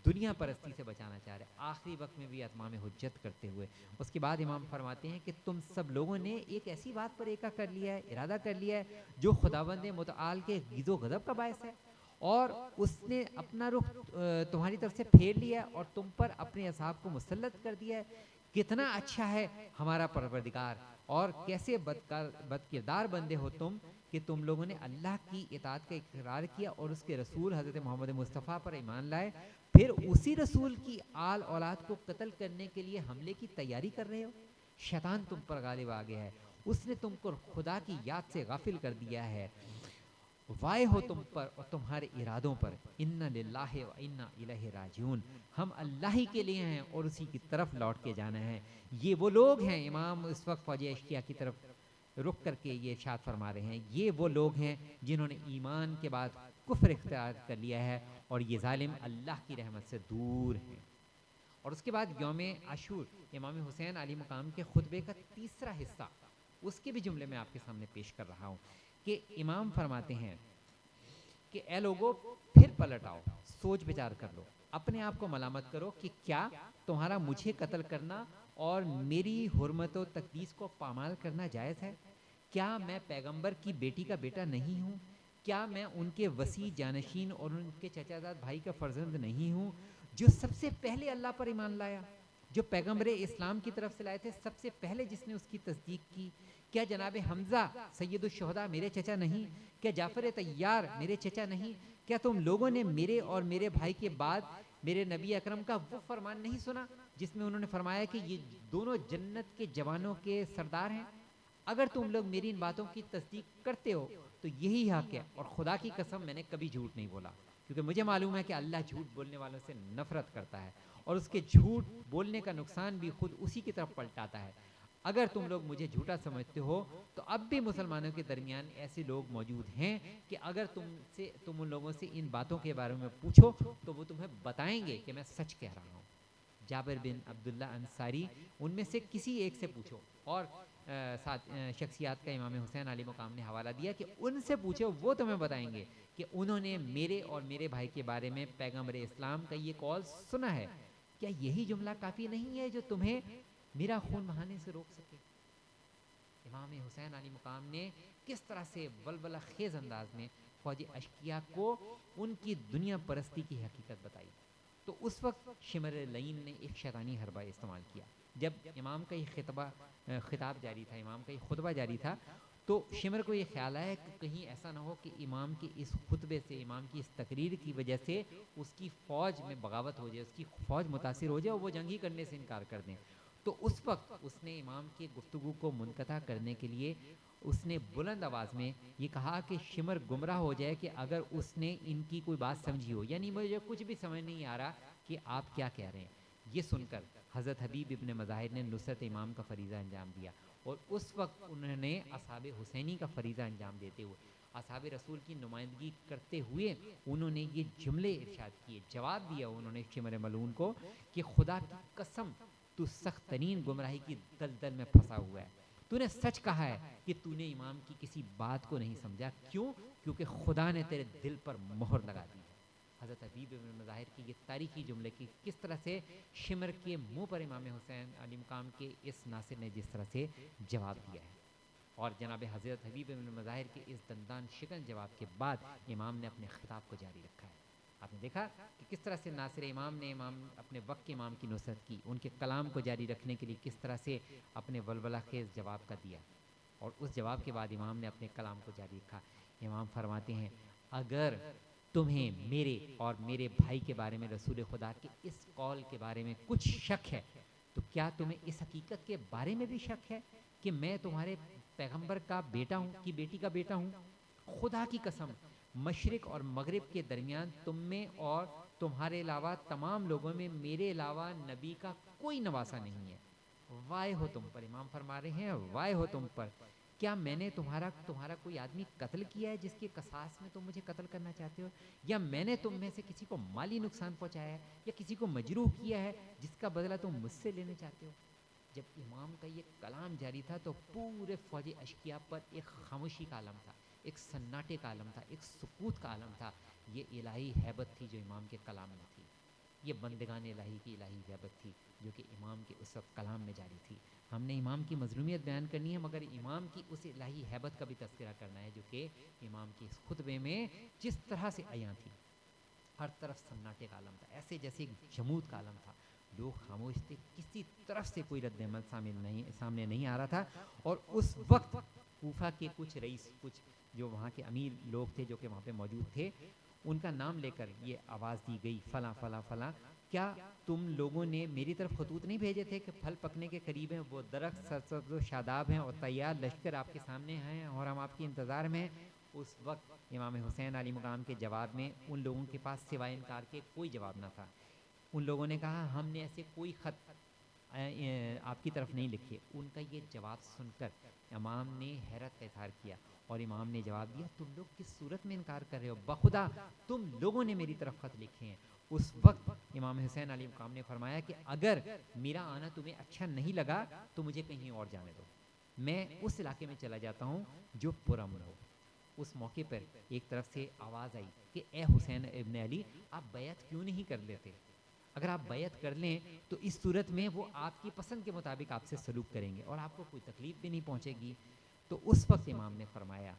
دنیا پرستی سے بچانا چاہ رہے ہیں، آخری وقت میں بھی اتمام حجت کرتے ہوئے۔ اس کے بعد امام فرماتے ہیں کہ تم سب لوگوں نے ایک ایسی بات پر ایکا کر لیا ہے، ارادہ کر لیا ہے جو خداوند متعال کے غضب و غضب کا باعث ہے، اور اس نے اپنا رخ تمہاری طرف سے پھیر لیا ہے اور تم پر اپنے اصحاب کو مسلط کر دیا ہے۔ کتنا اچھا ہے ہمارا پروردگار، اور کیسے بد کردار بندے ہو تم کہ تم لوگوں نے اللہ کی اطاعت کا اقرار کیا اور اس کے رسول حضرت محمد مصطفیٰ پر ایمان لائے، پھر اسی رسول کی آل اولاد کو قتل کرنے کے لیے حملے کی تیاری کر رہے ہو۔ شیطان تم پر غالب آ گیا ہے، اس نے تم کو خدا کی یاد سے غافل کر دیا ہے۔ وائے ہو تم پر اور تمہارے ارادوں پر، انا للہ و انا الیہ راجعون، ہم اللہ ہی کے لیے ہیں اور اسی کی طرف لوٹ کے جانا ہے۔ یہ وہ لوگ ہیں، امام اس وقت فوجی اشقیاء کی طرف رخ کر کے یہ ارشاد فرما رہے ہیں، یہ وہ لوگ ہیں جنہوں نے ایمان کے بعد کفر اختیار کر لیا ہے اور یہ ظالم اللہ کی رحمت سے دور ہیں۔ اور اس کے بعد یوم عاشور، امام حسین علی مقام کے خطبے کا تیسرا حصہ، اس کے بھی جملے میں آپ کے سامنے پیش کر رہا ہوں کہ امام فرماتے ہیں کہ اے لوگو پھر پلٹ آؤ، سوچ بچار کر لو، اپنے آپ کو ملامت کرو کہ کیا تمہارا مجھے قتل کرنا اور میری حرمت و تقدیس کو پامال کرنا جائز ہے؟ کیا میں پیغمبر کی بیٹی کا بیٹا نہیں ہوں؟ کیا میں ان کے وسیع جانشین اور ان کے چچا زاد بھائی کا فرزند نہیں ہوں، جو سب سے پہلے اللہ پر ایمان لایا، جو پیغمبر اسلام کی طرف سے لائے تھے، سب سے پہلے جس نے اس کی تصدیق کی؟ کیا جناب حمزہ سید الشہداء میرے چچا نہیں؟ کیا جعفر طیار میرے چچا نہیں؟ کیا تم لوگوں نے میرے اور میرے بھائی کے بعد میرے نبی اکرم کا وہ فرمان نہیں سنا جس میں انہوں نے فرمایا کہ یہ دونوں جنت کے جوانوں کے سردار ہیں؟ اگر تم لوگ میری ان باتوں کی تصدیق کرتے ہو تو یہی حق ہے، اور خدا کی قسم میں نے کبھی جھوٹ نہیں بولا، کیونکہ مجھے معلوم ہے کہ اللہ جھوٹ بولنے والوں سے نفرت کرتا ہے اور اس کے جھوٹ بولنے کا نقصان بھی خود اسی کی طرف پلٹاتا ہے۔ اگر تم لوگ مجھے جھوٹا سمجھتے ہو تو اب بھی مسلمانوں کے درمیان ایسے لوگ موجود ہیں کہ اگر تم ان لوگوں سے ان باتوں کے بارے میں پوچھو تو وہ تمہیں بتائیں گے کہ میں سچ کہہ رہا ہوں۔ جابر بن عبداللہ انصاری، ان میں سے کسی ایک سے پوچھو، اور شخصیات کا امام حسین علی مقام نے حوالہ دیا کہ ان سے پوچھو، وہ تمہیں بتائیں گے کہ انہوں نے میرے اور میرے بھائی کے بارے میں پیغمبر اسلام کا یہ قول سنا ہے۔ کیا یہی جملہ کافی نہیں ہے جو تمہیں میرا خون بہانے سے روک سکے؟ امام حسین علی مقام نے کس طرح سے ولولہ خیز انداز میں فوج اشقیاء کو ان کی دنیا پرستی کی حقیقت بتائی۔ تو اس وقت شمر لعین نے ایک شیطانی حربہ استعمال کیا۔ جب امام کا یہ خطاب جاری تھا، امام کا یہ خطبہ جاری تھا، تو شمر کو یہ خیال آیا کہ کہیں ایسا نہ ہو کہ امام کے اس خطبے سے، امام کی اس تقریر کی وجہ سے اس کی فوج میں بغاوت ہو جائے، اس کی فوج متاثر ہو جائے اور وہ جنگ ہی کرنے سے انکار کر دیں۔ تو اس وقت اس نے امام کی گفتگو کو منقطع کرنے کے لیے اس نے بلند آواز میں یہ کہا کہ شمر گمراہ ہو جائے کہ اگر اس نے ان کی کوئی بات سمجھی ہو، یعنی مجھے کچھ بھی سمجھ نہیں آ رہا کہ آپ کیا کہہ رہے ہیں۔ یہ سن کر حضرت حبیب ابن مظاہر نے نصرت امام کا فریضہ انجام دیا، اور اس وقت انہوں نے اصحاب حسینی کا فریضہ انجام دیتے ہوئے، اصحاب رسول کی نمائندگی کرتے ہوئے انہوں نے یہ جملے ارشاد کیے، جواب دیا انہوں نے شمر ملعون کو کہ خدا کی قسم تو سخت ترین گمراہی کی دلدل میں پھنسا ہوا ہے۔ تو نے سچ کہا ہے کہ تو نے امام کی کسی بات کو نہیں سمجھا۔ کیوں؟ کیونکہ خدا نے تیرے دل پر مہر لگا دی ہے۔ حضرت حبیب بن مظاہر کی یہ تاریخی جملے کی کس طرح سے شمر کے منہ پر امام حسین علی مقام کے اس ناصر نے جس طرح سے جواب دیا ہے، اور جناب حضرت حبیب بن مظاہر کے اس دندان شکن جواب کے بعد امام نے اپنے خطاب کو جاری رکھا ہے۔ آپ نے دیکھا کہ کس طرح سے ناصر امام نے اپنے وقت کے امام کی نصرت کی، ان کے کلام کو جاری رکھنے کے لیے کس طرح سے اپنے ولولہ خیز جواب کا دیا، اور اس جواب کے بعد امام نے اپنے کلام کو جاری رکھا۔ امام فرماتے ہیں اگر تمہیں میرے اور میرے بھائی کے بارے میں رسول خدا کے اس قول کے بارے میں کچھ شک ہے تو کیا تمہیں اس حقیقت کے بارے میں بھی شک ہے کہ میں تمہارے پیغمبر کا بیٹا ہوں، کی بیٹی کا بیٹا ہوں؟ خدا کی قسم، مشرق اور مغرب کے درمیان تم میں اور تمہارے علاوہ تمام لوگوں میں میرے علاوہ نبی کا کوئی نواسا نہیں ہے۔ وائے ہو تم پر، امام فرما رہے ہیں وائے ہو تم پر، کیا میں نے تمہارا کوئی آدمی قتل کیا ہے جس کے قصاص میں تم مجھے قتل کرنا چاہتے ہو؟ یا میں نے تم میں سے کسی کو مالی نقصان پہنچایا ہے یا کسی کو مجروح کیا ہے جس کا بدلہ تم مجھ سے لینے چاہتے ہو؟ جب امام کا یہ کلام جاری تھا تو پورے فوج اشقیاء پر ایک خاموشی کا عالم تھا، ایک سناٹے کا عالم تھا، ایک سکوت کا عالم تھا۔ یہ الہی ہیبت تھی جو امام کے کلام میں تھی، یہ بندگان الہی کی الہی ہیبت تھی جو کہ امام کے اس وقت کلام میں جاری تھی۔ ہم نے امام کی مظلومیت بیان کرنی ہے، مگر امام کی اس الہی ہیبت کا بھی تذکرہ کرنا ہے جو کہ امام کے اس خطبے میں جس طرح سے عیاں تھی۔ ہر طرف سناٹے کا عالم تھا، ایسے جیسے ایک جمود کا عالم تھا، لوگ خاموش تھے، کسی طرف سے کوئی رد عمل سامنے نہیں آ رہا تھا۔ اور اس وقت کوفہ کے کچھ رئیس، کچھ جو وہاں کے امیر لوگ تھے جو کہ وہاں پہ موجود تھے، ان کا نام لے کر یہ آواز دی گئی فلاں فلاں فلاں، کیا تم لوگوں نے میری طرف خطوط نہیں بھیجے تھے کہ پھل پکنے کے قریب ہیں، وہ درخت سرسبز و شاداب ہیں اور تیار لشکر آپ کے سامنے ہیں اور ہم آپ کے انتظار میں ہیں؟ اس وقت امام حسین علی مقام کے جواب میں ان لوگوں کے پاس سوائے انکار کے کوئی جواب نہ تھا۔ ان لوگوں نے کہا ہم نے ایسے کوئی خط آپ کی طرف نہیں لکھے۔ ان کا یہ جواب سن کر امام نے حیرت کا اظہار کیا اور امام نے جواب دیا تم لوگ کس صورت میں انکار کر رہے ہو، بخدا تم لوگوں نے میری طرف خط لکھے ہیں۔ اس وقت امام حسین علیہ مقام نے فرمایا کہ اگر میرا آنا تمہیں اچھا نہیں لگا تو مجھے کہیں اور جانے دو، میں اس علاقے میں چلا جاتا ہوں جو پرامن ہو۔ اس موقع پر ایک طرف سے آواز آئی کہ اے حسین ابن علی، آپ بیعت کیوں نہیں کر لیتے؟ اگر آپ بیعت کر لیں تو اس صورت میں وہ آپ کی پسند کے مطابق آپ سے سلوک کریں گے اور آپ کو کوئی تکلیف بھی نہیں پہنچے گی۔ تو اس وقت امام نے فرمایا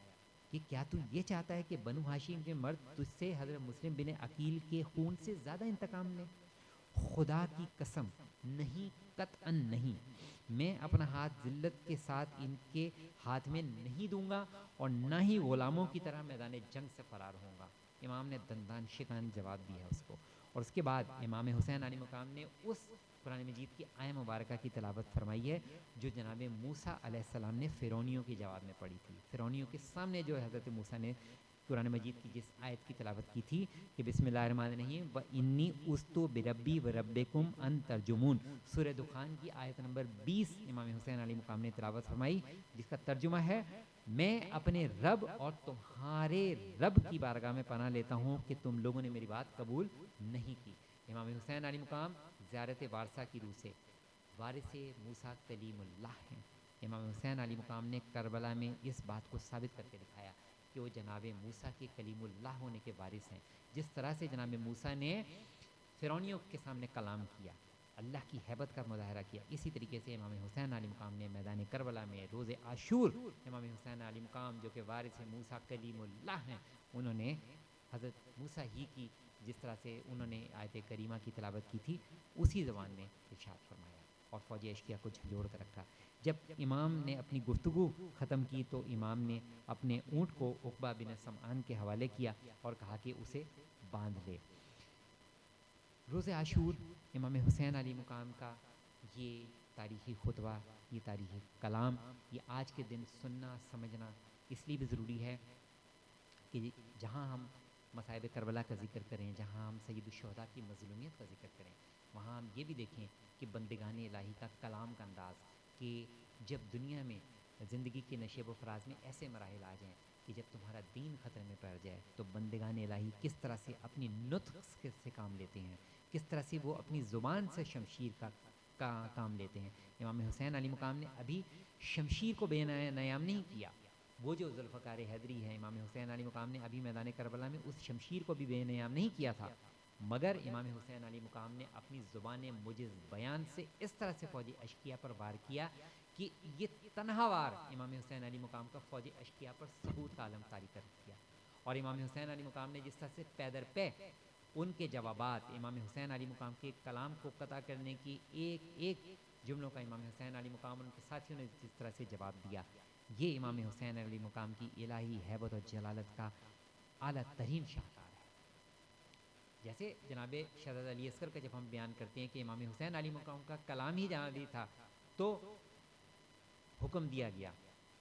کہ کیا تو یہ چاہتا ہے کہ بنو ہاشم کے مرد تجھ سے حضرت مسلم بن عقیل کے خون سے زیادہ انتقام لیں؟ خدا کی قسم نہیں، قطعاً نہیں، میں اپنا ہاتھ ذلت کے ساتھ ان کے ہاتھ میں نہیں دوں گا اور نہ ہی غلاموں کی طرح میدان جنگ سے فرار ہوں گا۔ امام نے دندان شکن جواب دیا اس کو، اور اس کے بعد امام حسین علیہ مقام نے اس قرآن مجید کی آیہ مبارکہ کی تلاوت فرمائی ہے جو جناب موسیٰ علیہ السلام نے فرعونیوں کے جواب میں پڑھی تھی۔ فرعونیوں کے سامنے جو حضرت موسیٰ نے قرآن مجید کی جس آیت کی تلاوت کی تھی کہ بسم اللہ الرحمن الرحیم وَإِنِّي أُوذْتُ بِرَبِّي وَرَبِّكُمْ أَن تَرْجُمُونَ، سورہ دخان کی آیت نمبر 20 امام حسین علیہ مقام نے تلاوت فرمائی، جس کا ترجمہ ہے میں اپنے رب اور تمہارے رب کی بارگاہ میں پناہ لیتا ہوں کہ تم لوگوں نے میری بات قبول نہیں کی۔ امام حسین علیہ مقام زیارت وارثہ کی روح سے وارث موسیٰ کلیم اللہ ہیں۔ امام حسین علیہ مقام نے کربلا میں اس بات کو ثابت کر کے دکھایا کہ وہ جناب موسیٰ کے کلیم اللہ ہونے کے وارث ہیں۔ جس طرح سے جناب موسیٰ نے فرعونیوں کے سامنے کلام کیا، اللہ کی ہیبت کا مظاہرہ کیا، اسی طریقے سے امام حسین علیہ مقام نے میدان کربلا میں روز عاشور امام حسین علیہ مقام جو کہ وارث موسیٰ کلیم اللہ ہیں، انہوں نے حضرت موسیٰ ہی کی جس طرح سے انہوں نے آیت کریمہ کی تلاوت کی تھی اسی زبان میں ارشاد فرمایا اور فوج اشکیہ کو جھنجھوڑ کر رکھا۔ جب امام نے اپنی گفتگو ختم کی تو امام نے اپنے اونٹ کو عقبہ بن سمعان کے حوالے کیا اور کہا کہ اسے باندھ لے۔ روز عاشور امام حسین علیہ مقام کا یہ تاریخی خطبہ، یہ تاریخی کلام، یہ آج کے دن سننا سمجھنا اس لیے بھی ضروری ہے کہ جہاں ہم مصائب کربلا کا ذکر کریں، جہاں ہم سید الشہداء کی مظلومیت کا ذکر کریں، وہاں ہم یہ بھی دیکھیں کہ بندگان الہی کا کلام کا انداز، کہ جب دنیا میں زندگی کے نشیب و فراز میں ایسے مراحل آ جائیں کہ جب تمہارا دین خطرے میں پڑ جائے تو بندگان الہی کس طرح سے اپنی نطق سے کام لیتے ہیں، کس طرح سے وہ اپنی زبان سے شمشیر کا کام لیتے ہیں۔ امام حسین علیہ مقام نے ابھی شمشیر کو بے نیام نہیں کیا، وہ جو ذوالفقار حیدری ہے امام حسین علیہ مقام نے ابھی میدان کربلا میں اس شمشیر کو بھی بے نیام نہیں کیا تھا، مگر امام حسین علیہ مقام نے اپنی زبان مجز بیان سے اس طرح سے فوج اشکیہ پر وار کیا کہ یہ تنہا وار امام حسین علیہ مقام کا فوج اشکیہ پر سقوط کا عالم طاری کر دیا۔ اور امام حسین علیہ مقام نے جس طرح سے پیدر پہ ان کے جوابات، امام حسین علیہ مقام کے کلام کو قطع کرنے کی ایک ایک جملوں کا امام حسین علیہ مقام ان کے ساتھیوں نے جس طرح سے جواب دیا، یہ امام حسین علیہ مقام کی الہی ہیبت اور جلالت کا اعلیٰ ترین شاہکار ہے۔ جیسے جناب شہزادہ علی اصغر کا جب ہم بیان کرتے ہیں کہ امام حسین علیہ مقام کا کلام ہی جنابی تھا تو حکم دیا گیا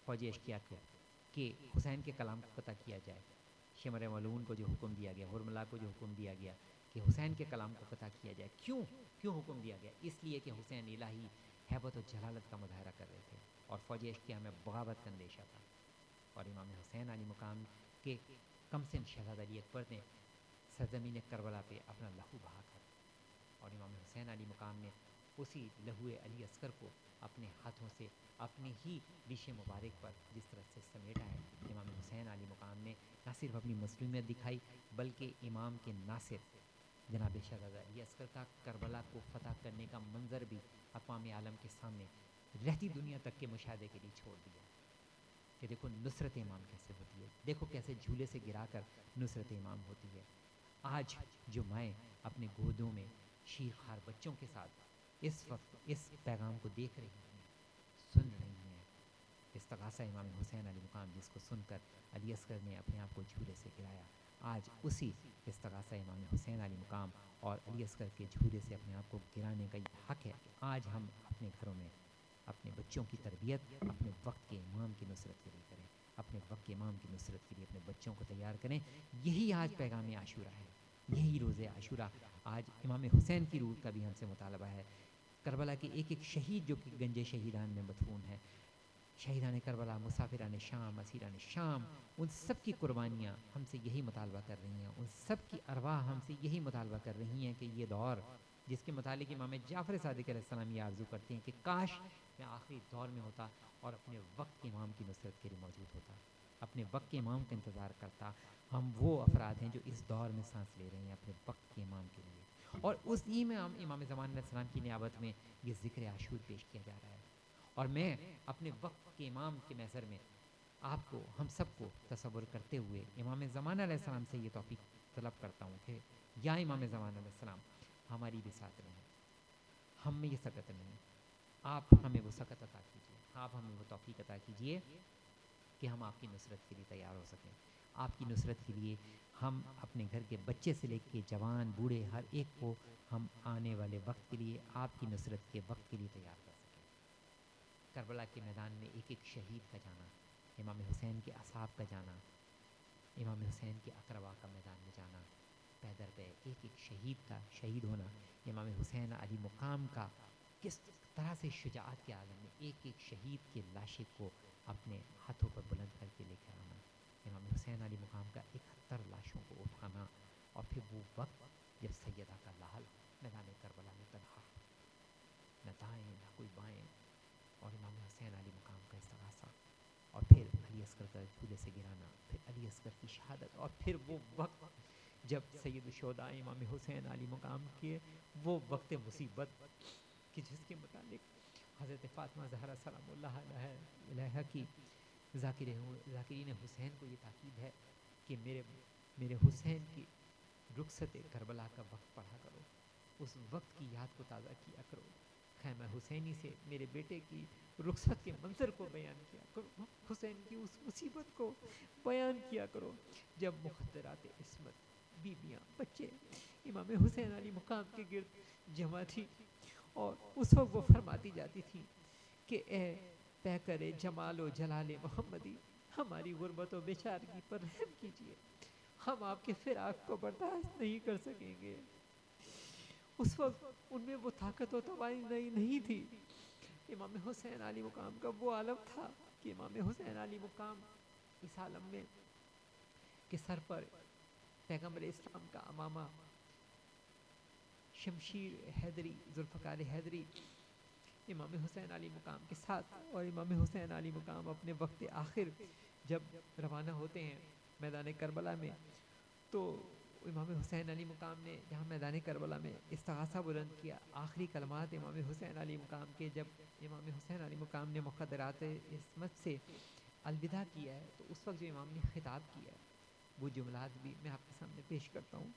فوج اشکیہ کو کہ حسین کے کلام کو قطع کیا جائے، شمر ملعون کو جو حکم دیا گیا، حرملہ کو جو حکم دیا گیا کہ حسین کے کلام کو قطع کیا جائے۔ کیوں حکم دیا گیا؟ اس لیے کہ حسین الہی ہیبت و جلالت کا مظاہرہ کر رہے تھے اور فوج اشکیہ میں بغاوت کا اندیشہ تھا۔ اور امام حسین علیہ مقام کے کمسن شہزادہ علی اکبر نے سرزمین کربلا پہ اپنا لہو بہا کر اور امام حسین علیہ مقام نے اسی لہو علی اصغر کو اپنے ہاتھوں سے اپنے ہی ریش مبارک پر جس طرح سے سمیٹا ہے، امام حسین علیہ مقام نے نہ صرف اپنی مظلومیت دکھائی بلکہ امام کے ناصر جناب شہزادہ علی اصغر کا کربلا کو فتح کرنے کا منظر بھی اقوام عالم کے سامنے رہتی دنیا تک کے مشاہدے کے لیے چھوڑ دیا کہ دیکھو نصرت امام کیسے ہوتی ہے، دیکھو کیسے جھولے سے گرا کر نصرت امام ہوتی ہے۔ آج جو مائیں اپنے گودوں میں شیر خوار بچوں کے ساتھ اس وقت اس پیغام کو دیکھ رہی ہیں، سن رہی ہیں، استغاثہ امام حسین علیہ مقام جس کو سن کر علی اصغر نے اپنے آپ کو جھولے سے گرایا، آج اسی استغاثہ امام حسین علیہ مقام اور علی اصغر کے جھولے سے اپنے آپ کو گرانے کا یہ حق ہے۔ آج ہم اپنے گھروں میں اپنے بچوں کی تربیت اپنے وقت کے امام کی نصرت کے لیے کریں، اپنے وقت کے امام کی نصرت کے لیے اپنے بچوں کو تیار کریں۔ یہی آج پیغام عاشورہ ہے، یہی روز عاشورہ آج امام حسین کی روح کا بھی ہم سے مطالبہ ہے۔ کربلا کے ایک ایک شہید جو کہ گنج شہیدان میں مدفون ہے، شہیدان کربلا، مسافران شام، اسیران شام، ان سب کی قربانیاں ہم سے یہی مطالبہ کر رہی ہیں، ان سب کی ارواح ہم سے یہی مطالبہ کر رہی ہیں کہ یہ دور جس کے متعلق امام جعفر صادق علیہ السلام یہ آرزو کرتے ہیں کہ کاش میں آخری دور میں ہوتا اور اپنے وقت کے امام کی نصرت کے لیے موجود ہوتا، اپنے وقت کے امام کا انتظار کرتا۔ ہم وہ افراد ہیں جو اس دور میں سانس لے رہے ہیں اپنے وقت کے امام کے لیے، اور اسی میں امام زمان علیہ السلام کی نیابت میں یہ ذکر عاشور پیش کیا جا رہا ہے۔ اور میں اپنے وقت کے امام کے محضر میں آپ کو، ہم سب کو تصور کرتے ہوئے امام زمان علیہ السلام سے یہ توفیق طلب کرتا ہوں کہ یا امام زمان علیہ السلام ہماری بھی ساتھ رہیں، ہم میں یہ سکت نہیں، آپ ہمیں وہ سکت عطا کیجیے، آپ ہمیں وہ توفیق عطا کیجیے کہ ہم آپ کی نصرت کے لیے تیار ہو سکیں، آپ کی نصرت کے لیے ہم اپنے گھر کے بچے سے لے کے جوان بوڑھے ہر ایک کو ہم آنے والے وقت کے لیے، آپ کی نصرت کے وقت کے لیے تیار کر سکیں۔ کربلا کے میدان میں ایک ایک شہید کا جانا، امام حسین کے اصحاب کا جانا، امام حسین کے اقربا کا میدان میں جانا، پیدر پہ ایک ایک شہید کا شہید ہونا، امام حسین علی مقام کا کس طرح سے شجاعت کے عالم میں ایک ایک شہید کے لاشے کو اپنے ہاتھوں پر بلند کر کے لے کر آنا، امام حسین علی مقام کا 71 لاشوں کو اٹھانا، اور پھر وہ وقت جب سیدہ کا لال میدان کربلا میں تنہا، نہ دائیں نہ کوئی بائیں، اور امام حسین علی مقام کا استغاثہ، اور پھر علی اصغر کا جھولے سے گرانا، پھر علی اصغر کی شہادت، اور پھر وہ وقت جب سید الشہداء امام حسین علی مقام کے وہ وقت مصیبت کہ جس کے متعلق حضرت فاطمہ زہرا سلام اللہ علیہا کی ذاکرین حسین کو یہ تاکید ہے کہ میرے حسین کی رخصت کربلا کا وقت پڑھا کرو، اس وقت کی یاد کو تازہ کیا کرو، خیمہ حسینی سے میرے بیٹے کی رخصت کے منظر کو بیان کیا کرو، حسین کی اس مصیبت کو بیان کیا کرو جب مخدرات عصمت، بیویاں، بچے امام حسین علی مقام کے گرد جمع تھی، اور اس وقت وہ فرماتی جاتی تھی کہ اے پیکر جمال و جلال محمدی، ہماری غربت و بیچارگی پر رحم کیجیے، ہم آپ کے فراق کو برداشت نہیں کر سکیں گے۔ اس وقت ان میں وہ طاقت و توانائی نہیں تھی، امام حسین علی مقام کا وہ عالم تھا کہ امام حسین علی مقام اس عالم میں کہ سر پر پیغمبر اسلام کا امامہ شمشیر حیدری، ذوالفقار حیدری امام حسین علی مقام کے ساتھ، اور امام حسین علی مقام اپنے وقت آخر جب روانہ ہوتے ہیں میدان کربلا میں، تو امام حسین علی مقام نے جہاں میدان کربلا میں استغاثہ بلند کیا، آخری کلمات امام حسین علی مقام کے جب امام حسین علی مقام نے مخدرات عصمت سے الوداع کیا ہے، تو اس وقت جو امام نے خطاب کیا ہے وہ جملات بھی میں آپ کے سامنے پیش کرتا ہوں،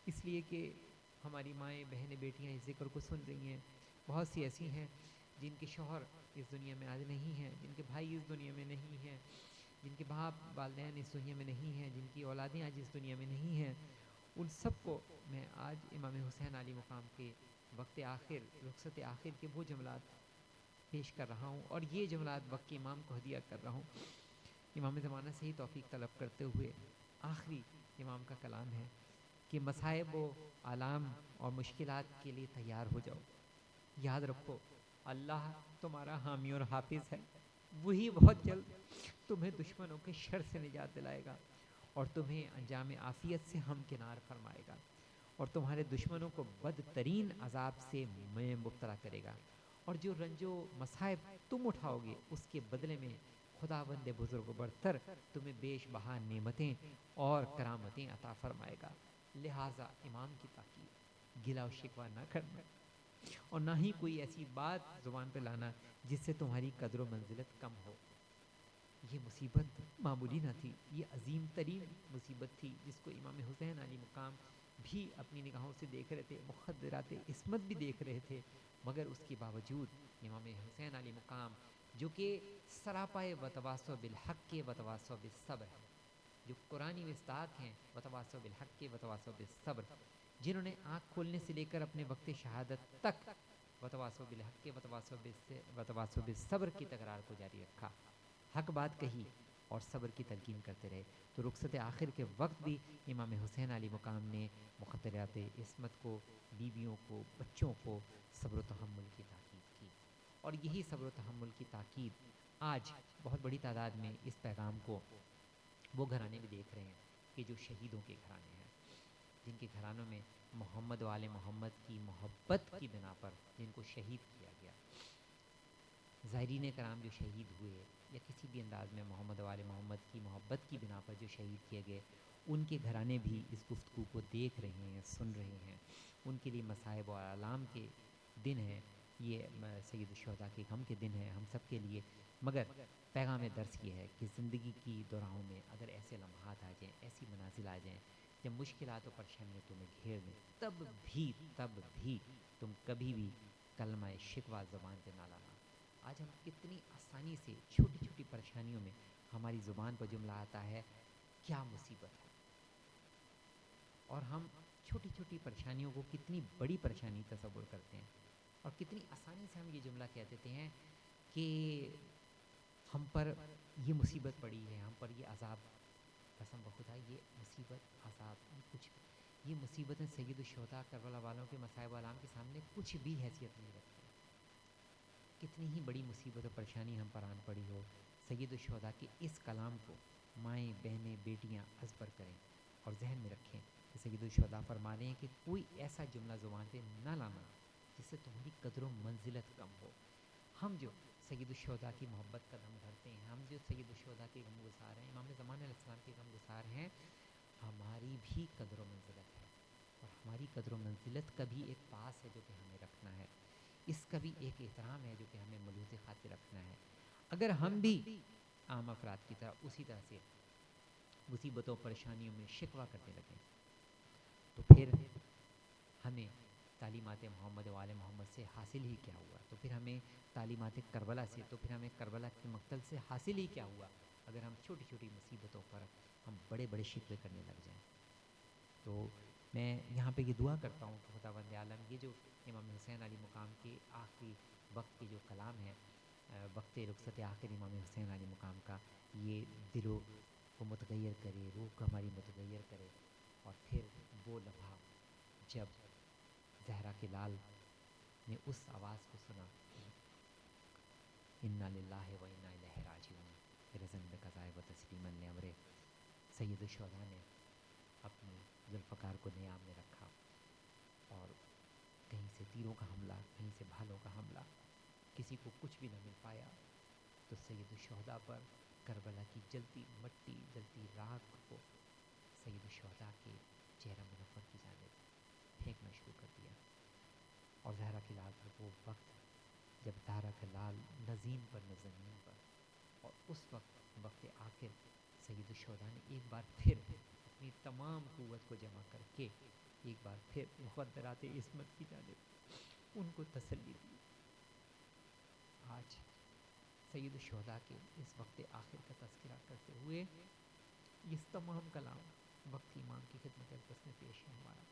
اس لیے کہ ہماری مائیں بہنیں بیٹیاں اس ذکر کو سن رہی ہیں، بہت سی ایسی ہیں جن کے شوہر اس دنیا میں آج نہیں ہیں، جن کے بھائی اس دنیا میں نہیں ہیں، جن کے باپ والدین اس دنیا میں نہیں ہیں، جن کی اولادیں آج اس دنیا میں نہیں ہیں، ان سب کو میں آج امام حسین علی مقام کے وقت آخر، رخصت آخر کے وہ جملات پیش کر رہا ہوں، اور یہ جملات وقت کے امام کو ہدیہ کر رہا ہوں، امام زمانہ سے ہی توفیق طلب کرتے ہوئے۔ آخری امام کا کلام ہے کہ مصائب و آلام اور مشکلات کے لیے تیار ہو جاؤ، یاد رکھو اللہ تمہارا حامی اور حافظ ہے، وہی بہت جلد تمہیں دشمنوں کے شر سے نجات دلائے گا، اور تمہیں انجام عافیت سے ہمکنار فرمائے گا، اور تمہارے دشمنوں کو بدترین عذاب سے میں مبتلا کرے گا، اور جو رنج و مصائب تم اٹھاؤ گے اس کے بدلے میں خداوند بزرگ و برتر تمہیں بیش بہا نعمتیں اور کرامتیں عطا فرمائے گا۔ لہٰذا امام کی تاکید، گلہ و شکوہ نہ کرنا، اور نہ ہی کوئی ایسی بات زبان پہ لانا جس سے تمہاری قدر و منزلت کم ہو۔ یہ مصیبت معمولی نہ تھی، یہ عظیم ترین مصیبت تھی جس کو امام حسین علی مقام بھی اپنی نگاہوں سے دیکھ رہے تھے، مخدرات عصمت بھی دیکھ رہے تھے، مگر اس کے باوجود امام حسین علی مقام جو کہ سراپائے وتواصو بالحق کے وتواصو بالصبر ہے، جو قرآنی مصداق ہیں وتواصو بالحق کے وتواصو بالصبر، جنہوں نے آنکھ کھولنے سے لے کر اپنے وقت شہادت تک وتواصو بالحق کے وتواصو بالصبر کی تکرار کو جاری رکھا، حق بات کہی، اور صبر کی تلقین کرتے رہے. تو رخصت آخر کے وقت بھی امام حسین علیہ مقام نے مقدرات عصمت کو، بیویوں کو، بچوں کو صبر و تحمل کی تاکید کی. اور یہی صبر و تحمل کی تاکید آج بہت بڑی تعداد میں اس پیغام کو وہ گھرانے بھی دیکھ رہے ہیں کہ جو شہیدوں کے گھرانے ہیں، جن کے گھرانوں میں محمد و آل محمد کی محبت کی بنا پر جن کو شہید کیا گیا، زائرین کرام جو شہید ہوئے یا کسی بھی انداز میں محمد و آل محمد کی محبت کی بنا پر جو شہید کیے گئے، ان کے گھرانے بھی اس گفتگو کو دیکھ رہے ہیں، سن رہے ہیں. ان کے لیے مصائب و آلام کے دن ہیں، یہ سید الشہداء کے غم کے دن ہیں ہم سب کے لیے. مگر پیغام درس یہ ہے کہ زندگی کی دوراہوں میں اگر ایسے لمحات آ جائیں، ایسی منازل آ جائیں جب مشکلات و پریشانیاں تمہیں گھیر دیں، تب بھی تم کبھی بھی کلمہ شکوہ زبان پہ نہ لانا. آج ہم کتنی آسانی سے چھوٹی چھوٹی پریشانیوں میں ہماری زبان پر جملہ آتا ہے کیا مصیبت ہے، اور ہم چھوٹی چھوٹی پریشانیوں کو کتنی بڑی پریشانی تصور کرتے ہیں، اور کتنی آسانی سے ہم یہ جملہ کہہ دیتے ہیں کہ ہم پر یہ مصیبت پڑی ہے، ہم پر یہ عذاب. قسم بخدا یہ مصیبت، عذاب، یہ مصیبتیں سید الشہداء کربلا والوں کے مصائب و آلام کے سامنے کچھ بھی حیثیت نہیں رکھتی. کتنی ہی بڑی مصیبت و پریشانی ہم پر آن پڑی ہو، سید الشہداء کے اس کلام کو مائیں، بہنیں، بیٹیاں ازبر کریں اور ذہن میں رکھیں کہ سید الشہداء فرمانے ہیں کہ کوئی ایسا جملہ زبان پہ نہ لانا جس سے تمہاری قدر و منزلت کم ہو. ہم جو سید الشہداء کی محبت کا دم بھرتے ہیں، ہم جو سید الشہداء کے غم گسار ہیں، امام زمان علیہ السلام کے غم گسار ہیں، ہماری بھی قدر و منزلت ہے، اور ہماری قدر و منزلت کا بھی ایک پاس ہے جو کہ ہمیں رکھنا ہے. اس کا بھی ایک احترام ہے جو کہ ہمیں ملحوظ خاطر رکھنا ہے. اگر ہم بھی عام افراد کی طرح اسی طرح سے مصیبتوں پریشانیوں میں شکوہ کرنے لگیں تو پھر ہمیں تعلیمات محمد و آل محمد سے حاصل ہی کیا ہوا؟ تو پھر ہمیں تعلیمات کربلا سے، تو پھر ہمیں کربلا کے مقتل سے حاصل ہی کیا ہوا اگر ہم چھوٹی چھوٹی مصیبتوں پر ہم بڑے بڑے شکوے کرنے لگ جائیں؟ تو میں یہاں پہ یہ دعا کرتا ہوں کہ خداوند عالم یہ جو امام حسین علی مقام کے آخری وقت کے جو کلام ہے، وقت رخصت آخر امام حسین علی مقام کا، یہ دلوں کو متغیر کرے، روح کو ہماری متغیر کرے. اور پھر وہ لمحہ جب زہرا کے لال نے اس آواز کو سنا، انا للہ و انا الیہ راجعون، رزن بقضاء و تسلیما لامرہ، سید الشہداء نے اپنی ذوالفقار کو نیام میں رکھا، اور کہیں سے تیروں کا حملہ، کہیں سے بھالوں کا حملہ، کسی کو کچھ بھی نہ مل پایا، تو سید الشہداء پر کربلا کی جلتی مٹی، جلتی راکھ کو سید الشہداء کے چہرہ منور کی جانب پھینکنا شروع کر دیا. اور زہرا کے لال پر وہ وقت جب زہرا کا لال نزین پر نہ زمین پر، اور اس وقت آخر سید الشہداء نے ایک بار پھر اپنی تمام قوت کو جمع کر کے ایک بار پھر مقدرات عصمت کی جانب ان کو تسلی دی. آج سید الشہداء کے اس وقت آخر کا تذکرہ کرتے ہوئے یہ تمام کلام وقت امام کی خدمت اقدس میں پیش ہے ہمارا.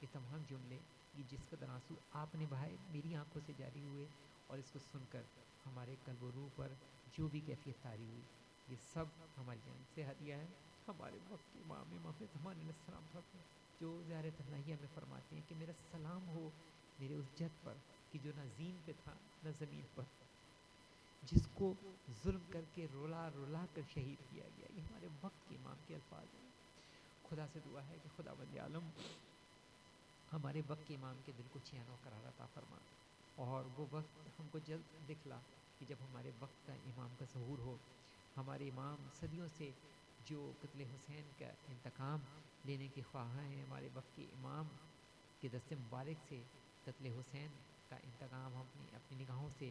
یہ تمام جملے، یہ جس قدر آنسو آپ نے بہائے میری آنکھوں سے جاری ہوئے، اور اس کو سن کر ہمارے قلب و روح پر جو بھی کیفیت طاری ہوئی، یہ سب ہماری جانب سے ہدیہ ہے ہمارے وقت کے امام زمان علیہ السلام پر، جو زہر تنہائیہ میں فرماتے ہیں کہ میرا سلام ہو میرے اس جد پر کہ جو نہ زین پہ تھا نہ زمین پر، جس کو ظلم کر کے رلا رلا کر شہید کیا گیا. یہ ہمارے وقت کے امام کے الفاظ ہیں. خدا سے دعا ہے کہ خداوند عالم ہمارے وقت کے امام کے دل کو چین و قرار عطا فرما، اور وہ وقت ہم کو جلد دکھلا کہ جب ہمارے وقت کا امام کا ظہور ہو. ہمارے امام صدیوں سے جو قتل حسین کا انتقام لینے کے خواہاں ہیں، ہمارے وقت کے امام کے دست مبارک سے قتل حسین کا انتقام ہم اپنی نگاہوں سے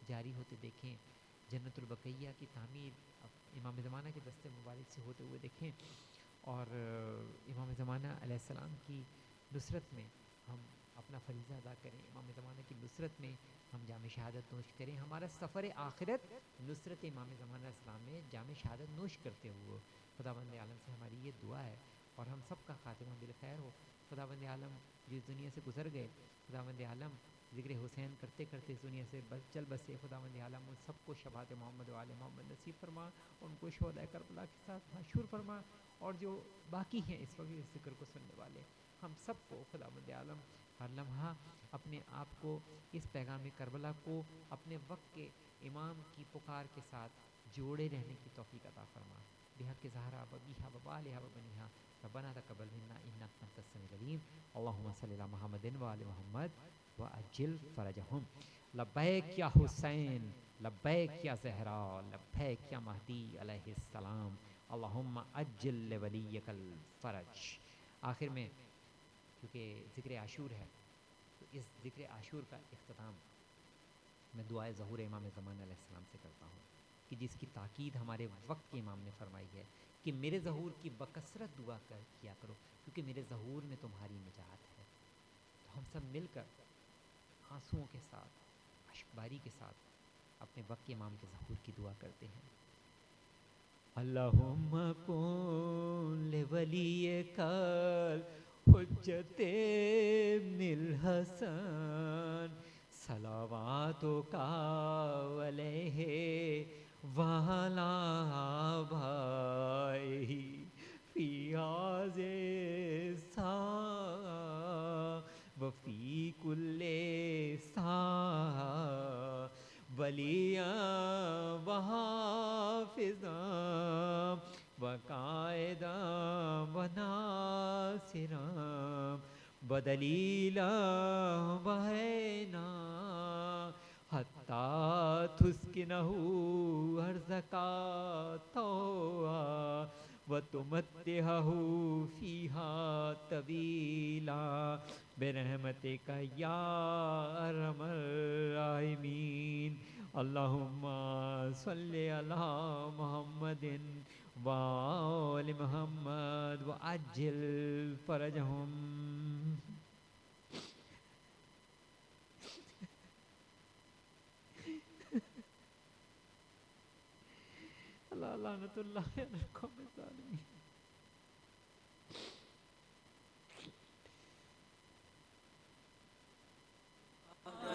جاری ہوتے دیکھیں، جنت البقیہ کی تعمیر امام زمانہ کے دست مبارک سے ہوتے ہوئے دیکھیں، اور امام زمانہ علیہ السلام کی نصرت میں ہم اپنا فریضہ ادا کریں، امام زمانہ کی نصرت میں ہم جام شہادت نوش کریں. ہمارا سفر آخرت نصرت امام زمانہ علیہ السلام میں جام شہادت نوش کرتے ہوئے. خداوند عالم سے ہماری یہ دعا ہے، اور ہم سب کا خاتمہ بالخیر ہو. خداوند عالم جو اس دنیا سے گزر گئے، خداوند عالم ذکر حسین کرتے کرتے اس دنیا سے چل بسے، خداوند عالم ان سب کو شفاعت محمد و آل محمد نصیب فرما، ان کو شہداء کربلا کے ساتھ محشور فرما، اور جو باقی ہیں اس وقت اس ذکر کو سننے والے ہم سب کو خداوند عالم ہر لمحہ اپنے آپ کو اس پیغام کربلا کو اپنے وقت کے امام کی پکار کے ساتھ جوڑے رہنے کی توفیق عطا فرما، بحق زہرا وبیہا وبالہا وبنیہا ربنا تقبل منا انک انت السمیع العلیم، اللہم صلی علی محمد وآل محمد وعجل فرجہم۔ لبیک یا حسین، لبیک یا زہرا، لبیک یا مہدی علیہ السلام، اللہم عجل لولیک الفرج۔ آخر میں کیونکہ ذکر عاشور ہے تو اس ذکر عاشور کا اختتام میں دعائے ظہور امام زمان علیہ السلام سے کرتا ہوں، کہ جس کی تاکید ہمارے وقت کے امام نے فرمائی ہے کہ میرے ظہور کی بکثرت دعا کیا کرو، کیونکہ میرے ظہور میں تمہاری نجات ہے۔ تو ہم سب مل کر آنسوؤں کے ساتھ، اشکباری کے ساتھ اپنے وقت کے امام کے ظہور کی دعا کرتے ہیں۔ اللہم کن لولیک الحجۃ ابن الحسن صلواتک علیہ وعلی آبائہ فی ہذہ الساعہ وفی کل ساعہ ولیاً وحافظاً وقائداً وناصراً ودلیلاً وعینا حتی تسکنہ ارضک طوعا وتمتعہ فیہا طویلا برحمتک یا ارحم الراحمین۔ اللہم صلی علی محمد وآل محمد وعجل فرجہم۔ اللہ لعنت اللہ علی القوم الظالمین۔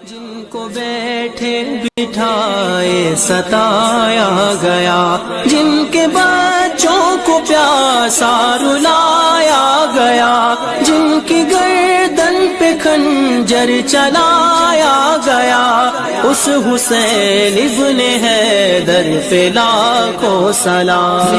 جن کو بیٹھے بٹھائے ستایا گیا، جن کے بچوں کو پیاسا رلایا گیا، جن کی گردن پہ خنجر چلایا گیا، اس حسین ابن حیدر پہ لاکھوں سلام۔